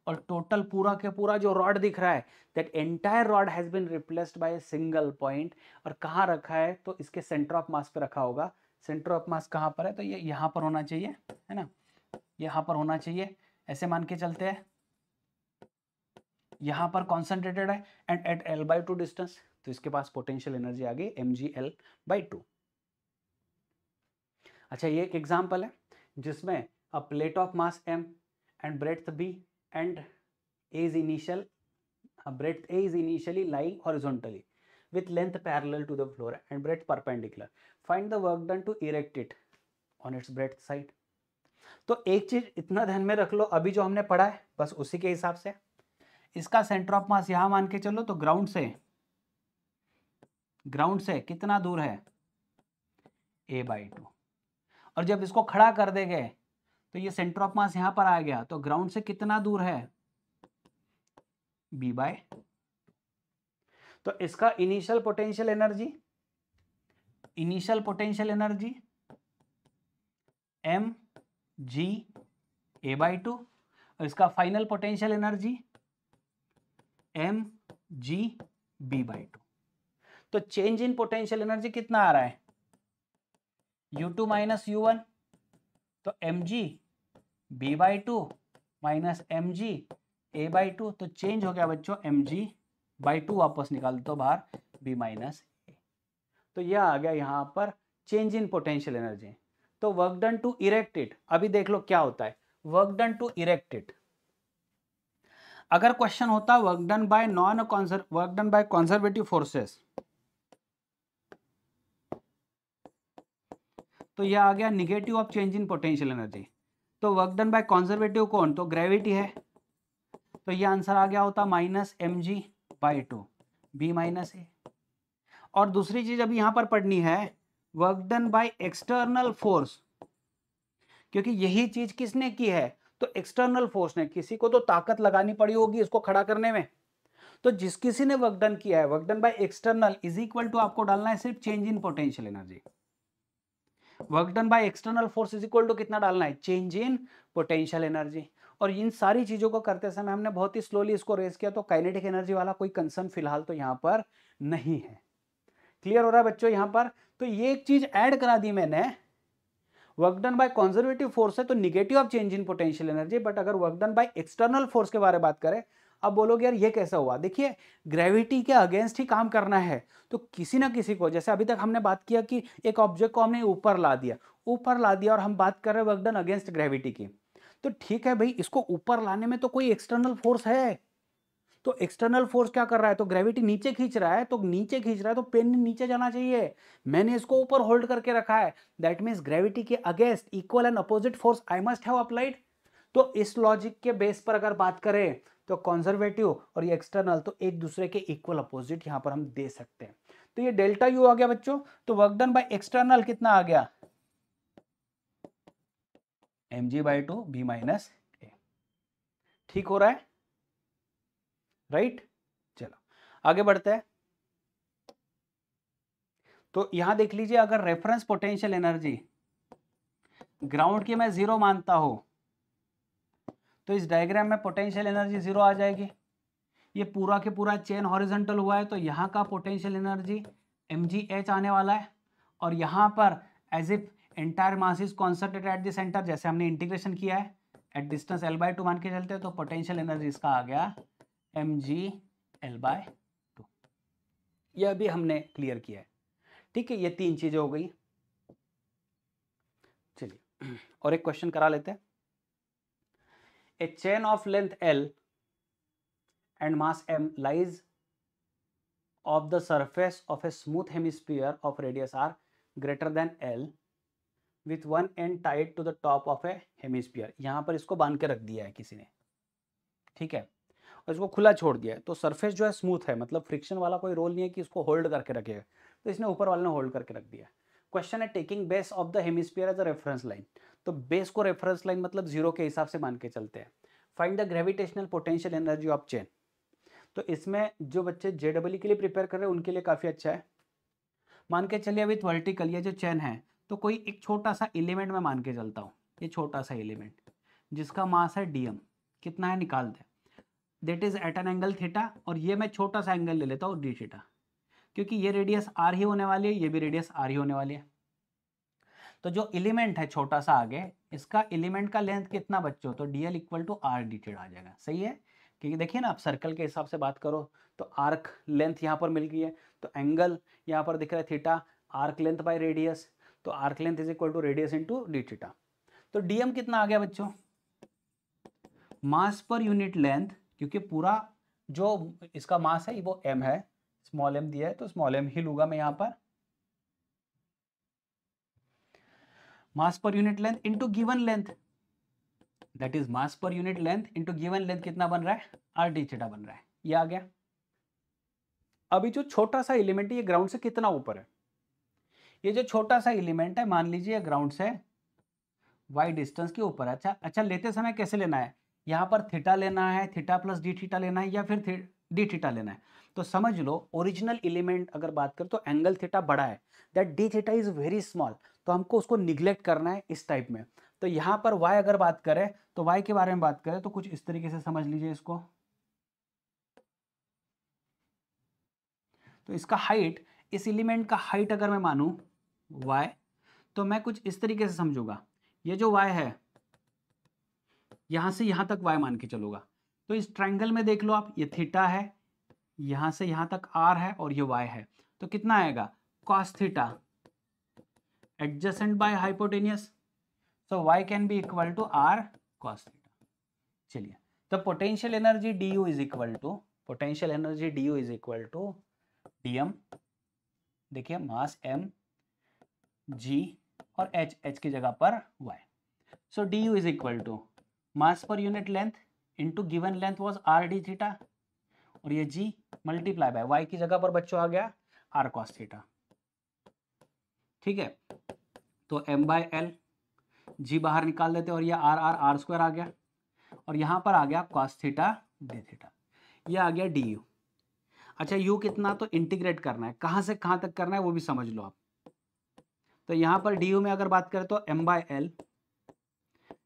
और टोटल पूरा के पूरा जो रॉड दिख रहा है, that entire rod has been replaced by a single point, और कहाँ रखा है, तो इसके सेंटर ऑफ मास पे रखा होगा। सेंटर ऑफ मास कहाँ पर है, तो ये यहाँ पर होना चाहिए, है ना, यहाँ पर होना चाहिए, ऐसे मान के चलते हैं, यहाँ पर कॉन्सेंट्रेटेड है एंड एट l/2 डिस्टेंस, तो इसके पास पोटेंशियल एनर्जी आ गई mgl/2। अच्छा, ये एक एग्जांपल है जिसमें अ plate of mass m and breadth b and a is initial, breadth a is initially lying horizontally with length parallel to the floor and breadth perpendicular. Find the work done to erect it on its breadth side. तो एक चीज इतना ध्यान में रख लो, अभी जो हमने पढ़ा है बस उसी के हिसाब से, इसका सेंटर ऑफ मास यहां मान के चलो, तो ग्राउंड से कितना दूर है, a/2, और जब इसको खड़ा कर देंगे तो ये सेंटर ऑफ मास यहां पर आ गया, तो ग्राउंड से कितना दूर है, b/2। तो इसका initial potential energy mg a/2, और इसका final potential energy mg b/2। तो चेंज इन पोटेंशियल एनर्जी कितना आ रहा है, u2 माइनस u1, तो mg b/2 minus mg a/2, तो चेंज हो गया बच्चों mg/2, वापस निकाल दो बाहर b माइनस a। तो यह आ गया यहाँ पर चेंज इन पोटेंशियल एनर्जी। तो work done to erect it, अभी देख लो क्या होता है, work done to erect it. अगर क्वेश्चन होता work done by conservative forces, तो यह आ गया negative of change in potential energy. तो वर्क डन बाय कंजर्वेटिव कौन, तो ग्रेविटी है, तो यह आंसर आ गया होता -mg/2 b माइनस ए। और दूसरी चीज अभी यहां पर पढ़नी है, work done by external force, क्योंकि यही चीज किसने की है, तो एक्सटर्नल फोर्स ने, किसी को तो ताकत लगानी पड़ी होगी इसको खड़ा करने में, तो जिस किसी ने वर्क डन किया है, work done by external is equal to, आपको डालना है सिर्फ change in potential energy. Work done by external force is equal to कितना डालना है, चेंज इन पोटेंशियल एनर्जी। और इन सारी चीजों को करते समय हमने बहुत ही स्लोली इसको रेज किया, तो काइनेटिक एनर्जी वाला कोई कंसर्न फिलहाल तो यहाँ पर नहीं है। क्लियर हो रहा है बच्चों यहाँ पर। तो ये एक चीज ऐड करा दी मैंने, work done by conservative force है तो negative of change in potential energy, but अगर work done by external force के बारे में बात करें, अब बोलोगे यार ये कैसा हुआ, देखिए ग्रेविटी के अगेंस्ट ही काम करना है, तो किसी ना किसी को, जैसे अभी तक हमने बात किया कि एक ऑब्जेक्ट को हमने ऊपर ला दिया और हम बात कर रहे हैं वर्क डन अगेंस्ट ग्रेविटी की, तो ठीक है भाई, इसको ऊपर लाने में तो कोई एक्सटर्नल फोर्स है, तो एक्सटर्नल फोर्स क्या कर रहा है, तो ग्रेविटी नीचे खींच रहा है, तो पेन नीचे जाना चाहिए, मैंने इसको ऊपर होल्ड करके रखा है, दैट मींस ग्रेविटी के against equal and opposite force I must have applied. तो इस लॉजिक के बेस पर अगर बात करें तो कंजर्वेटिव और ये एक्सटर्नल तो एक दूसरे के इक्वल अपोजिट यहां पर हम दे सकते हैं। तो ये डेल्टा यू आ गया बच्चों, तो वर्क डन बाय एक्सटर्नल कितना आ गया, mg/2 b माइनस ए। ठीक हो रहा है, राइट। चलो आगे बढ़ते हैं। तो यहां देख लीजिए, अगर रेफरेंस पोटेंशियल एनर्जी ग्राउंड की मैं 0 मानता हूं तो इस डायग्राम में पोटेंशियल एनर्जी 0 आ जाएगी। ये पूरा के पूरा चेन हॉरिजॉन्टल हुआ है तो यहाँ का पोटेंशियल एनर्जी mgh आने वाला है, और यहाँ पर as if entire mass is concentrated at the centre, जैसे हमने इंटीग्रेशन किया है एट डिस्टेंस l/2 मान के चलते हैं, तो पोटेंशियल एनर्जी इसका आ गया mg l/2। यह भी हमने क्लियर किया है। ठीक है, ये 3 चीजें हो गई। चलिए और एक क्वेश्चन करा लेते हैं। A chain of length l and mass m lies of the surface of a smooth hemisphere of radius r greater than l with one end tied to the top of a hemisphere। यहाँ पर इसको बांध के रख दिया है किसी ने, ठीक है, और इसको खुला छोड़ दिया है। तो सरफेस जो है स्मूथ है, मतलब फ्रिक्शन वाला कोई रोल नहीं है कि इसको होल्ड करके रखेगा, तो इसने ऊपर वाले ने होल्ड करके रख दिया। क्वेश्चन है taking base of the hemisphere as a reference line. तो बेस को रेफरेंस लाइन मतलब 0 के हिसाब से मान के चलते हैं। Find the gravitational potential energy of chain. तो इसमें जो बच्चे JEE के लिए प्रिपेयर कर रहे हैं उनके लिए काफ़ी अच्छा है। मान के चलिए विथ वर्टिकल ये जो चेन है, तो कोई एक छोटा सा एलिमेंट मैं मान के चलता हूँ, ये छोटा सा एलिमेंट जिसका मास है dm, कितना है निकाल दे, that is at an angle theta, और ये मैं छोटा सा एंगल ले लेता हूँ d थीटा, क्योंकि ये रेडियस r ही होने वाली है, ये भी रेडियस r ही होने वाली है। तो जो एलिमेंट है छोटा सा आगे, इसका एलिमेंट का लेंथ कितना बच्चों, तो dl equal to r d theta आ जाएगा। सही है, क्योंकि देखिए ना आप सर्कल के हिसाब से बात करो तो आर्क लेंथ यहाँ पर मिल गई है, तो एंगल यहाँ पर दिख रहा है theta, arc length by radius, तो arc length is equal to radius into d theta. तो डीएम कितना आ गया बच्चों, मास पर यूनिट लेंथ, क्योंकि पूरा जो इसका मास है वो m है, स्मॉल m दिया है तो स्मॉल m ही लूंगा मैं यहाँ पर, मास पर unit length into given length, that is mass पर unit length into given length कितना बन रहा है, आर डी थीटा बन रहा है, ये आ गया। अभी जो छोटा सा एलिमेंट है ये ग्राउंड से कितना ऊपर है, ये जो छोटा सा एलिमेंट है मान लीजिए ग्राउंड से y डिस्टेंस के ऊपर है। अच्छा लेते समय कैसे लेना है, यहाँ पर थीटा लेना है, थीटा प्लस डी थीटा लेना है, या फिर डी थीटा लेना है। तो समझ लो ओरिजिनल एलिमेंट अगर बात करें तो एंगल थीटा बड़ा है, that D theta is very small, तो हमको उसको निग्लेक्ट करना है इस टाइप में। तो यहाँ पर y अगर बात करें तो y के बारे में बात करें तो कुछ इस तरीके से समझ लीजिए इसको। तो इसका हाइट, इस एलिमेंट का हाइट अगर मैं मानूं y, तो मैं कुछ इस तरीके से समझूंगा, ये जो y है यहां से यहां तक y मान के चलूंगा। तो इस ट्रायंगल में देख लो आप, ये थीटा है, यहां से यहां तक r है और ये y है, तो कितना आएगा cos theta adjacent by hypotenuse, so y can be equal to r cos theta. चलिए, तो potential energy du is equal to, potential energy du is equal to dm, देखिए मास m g और h की जगह पर y, so du is equal to mass पर unit length into given length was r d theta, और ये g multiply by y की जगह पर बच्चों आ गया r cos थीटा। ठीक है, तो m बाय एल, g बाहर निकाल देते और ये r स्क्वायर आ गया, और यहाँ पर आ गया cos थीटा d थीटा, ये आ गया du। अच्छा u कितना, तो इंटीग्रेट करना है, कहाँ से कहाँ तक करना है वो भी समझ लो आप। तो यहाँ पर du में अगर बात करें तो m बाय एल,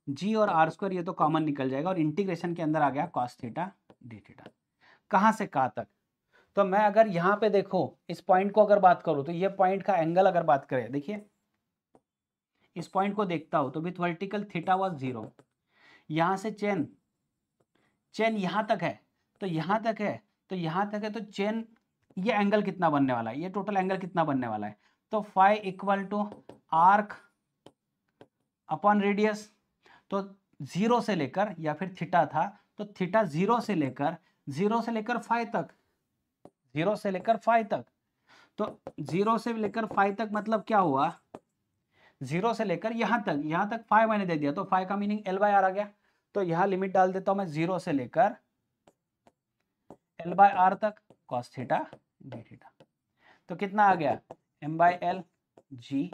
जी और r स्क्वायर ये तो कॉमन निकल जाएगा, और इंटीग्रेशन के अंदर आ गया cos थीटा d थीटा। कहाँ से कहाँ तक, तो मैं अगर यहाँ पे देखो इस पॉइंट को अगर बात करूँ तो ये पॉइंट का एंगल अगर बात करें, देखिए इस पॉइंट को देखता हूँ तो विथ वर्टिकल थीटा वाज 0, यहाँ से चेन यहाँ तक है, तो यहाँ तक है, तो यहाँ तक है, तो चेन ये एंगल कितना बनने वाला है, ये टोटल एंगल कितना बनने वाला है, तो phi equal to arc upon radius. तो 0 से लेकर, या फिर थीटा था तो थीटा 0 से लेकर फाई तक, 0 से लेकर फाई तक, तो 0 से लेकर फाई तक मतलब क्या हुआ, 0 से लेकर यहाँ तक फाई मैंने दे दिया, तो फाई का मीनिंग एल बाय आर आ गया। तो यहाँ लिमिट डाल देता हूं मैं 0 से लेकर एल बाय आर तक कॉस थीटा डी थीटा, तो कितना आ गया m by l g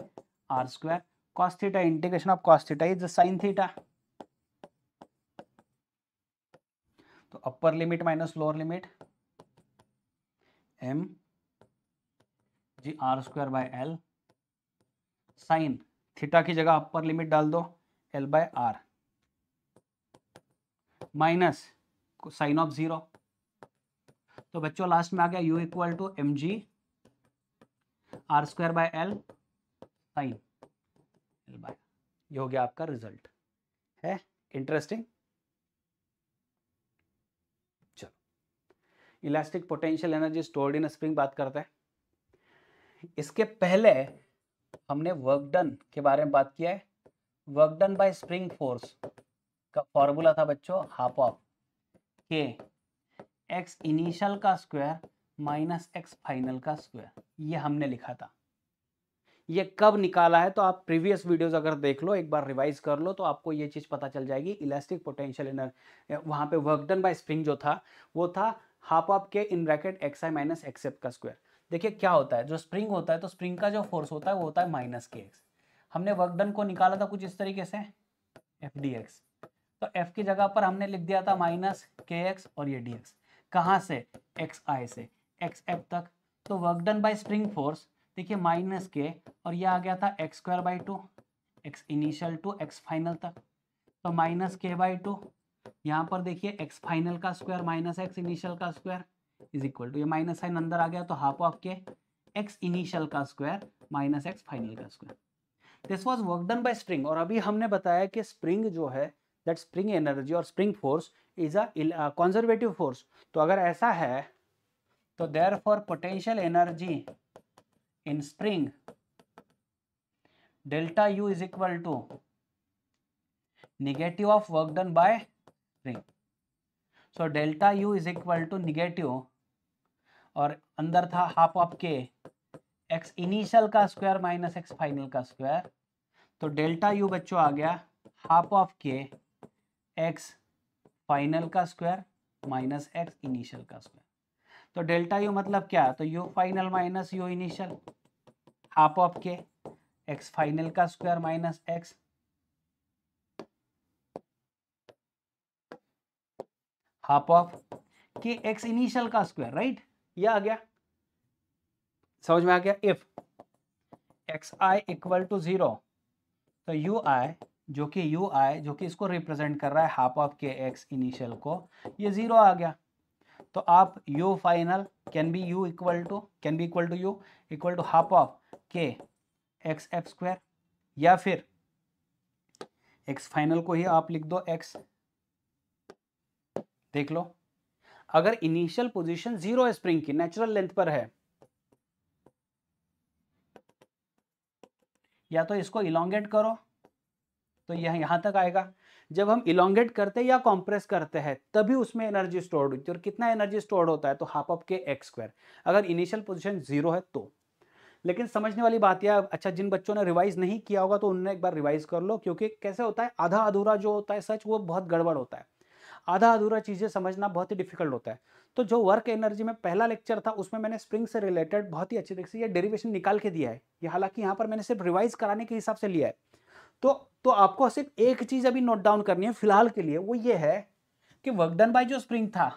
r square cos theta, integration of cos theta is sine theta. तो upper limit minus lower limit m g r square by l sine theta की जगह upper limit डाल दो l by r minus sine of 0। तो बच्चों last में आ गया u equal to m g r square by l sign L by, ये हो गया आपका रिजल्ट है। इंटरेस्टिंग। चलो elastic potential energy stored in spring बात करते हैं। इसके पहले हमने वर्क डन के बारे में बात किया है। Work done by spring force का फॉर्मूला था बच्चों half of K X initial का स्क्वायर माइनस एक्स फाइनल का स्क्वायर, ये हमने लिखा था। ये कब निकाला है तो आप प्रीवियस वीडियोस अगर देख लो, एक बार रिवाइज कर लो तो आपको ये चीज पता चल जाएगी। इलास्टिक पोटेंशियल एनर्जी वहां पे वर्क डन बाय स्प्रिंग जो था वो था हाफ ऑफ के in bracket x I minus x F का स्क्वायर। देखिए क्या होता है, जो स्प्रिंग होता है तो स्प्रिंग का जो फोर्स होता है वो होता है माइनस के एक्स। हमने वर्क डन को निकाला था कुछ इस तरीके से एफ डी एक्स, तो एफ की जगह पर हमने लिख दिया था माइनस के एक्स और ये डी एक्स। कहाँ से, एक्स आई से एक्स एफ तक। तो work done by spring force देखिए माइनस के और ये आ गया था X square by 2 X initial to X final तक, तो माइनस के बाई 2। यहाँ पर देखिए एक्स फाइनल का स्क्वायर माइनस एक्स इनिशियल का स्क्वायर इज इक्वल टू, ये माइनस साइन अंदर आ गया तो half of K X initial का स्क्वायर माइनस एक्स फाइनल का square. This was work done by spring. और अभी हमने बताया कि स्प्रिंग जो है दैट स्प्रिंग एनर्जी और spring force is a conservative force. तो अगर ऐसा है तो therefore potential energy in spring delta u is equal to negative of work done by spring. So delta u is equal to negative और अंदर था half of K X initial का square minus X final का square, तो delta U बच्चों आ गया half of K x final का square minus X initial का स्क्वायर। तो डेल्टा यू मतलब क्या, तो you final minus you initial half of K x final का square minus x half of K X initial का स्क्वायर, राइट। ये आ गया, समझ में आ गया। If x I equal to 0 तो यू आई जो कि इसको रिप्रेजेंट कर रहा है half of K X initial को, ये 0 आ गया। तो आप U final can be equal to U equal to half of K X F square, या फिर एक्स फाइनल को ही आप लिख दो एक्स। देख लो अगर इनिशियल पोजीशन 0 है स्प्रिंग की, नेचुरल लेंथ पर है, या तो इसको इलोंगेट करो तो यह यहां तक आएगा। जब हम इलोंगेट करते हैं या कॉम्प्रेस करते हैं तभी उसमें एनर्जी स्टोर्ड होती है। और कितना एनर्जी स्टोर्ड होता है, तो half of K x square, अगर इनिशियल पोजीशन 0 है तो। लेकिन समझने वाली बात यह, अच्छा जिन बच्चों ने रिवाइज नहीं किया होगा तो उन्होंने एक बार रिवाइज कर लो, क्योंकि कैसे होता है आधा अधूरा जो होता है सच वो बहुत गड़बड़ होता है। आधा अधूरा चीजें समझना बहुत ही डिफिकल्ट होता है। तो जो वर्क एनर्जी में पहला लेक्चर था उसमें मैंने स्प्रिंग से रिलेटेड बहुत ही अच्छी तरीके से ये डेरिवेशन निकाल के दिया है। ये हालांकि यहाँ पर मैंने सिर्फ रिवाइज कराने के हिसाब से लिया है। तो आपको सिर्फ एक चीज अभी नोट डाउन करनी है फिलहाल के लिए, वो ये है कि वर्क डन बाय जो स्प्रिंग था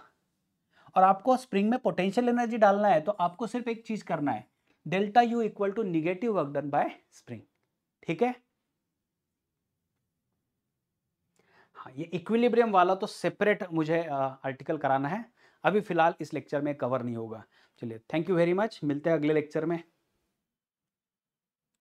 और आपको स्प्रिंग में पोटेंशियल एनर्जी डालना है, तो आपको सिर्फ एक चीज करना है, delta U equal to negative work done by spring. ठीक है, हाँ ये इक्विलिब्रियम वाला तो सेपरेट मुझे आर्टिकल कराना है, अभी फिलहाल इस लेक्चर में कवर नहीं होगा। चलिए थैंक यू वेरी मच, मिलते हैं अगले लेक्चर में।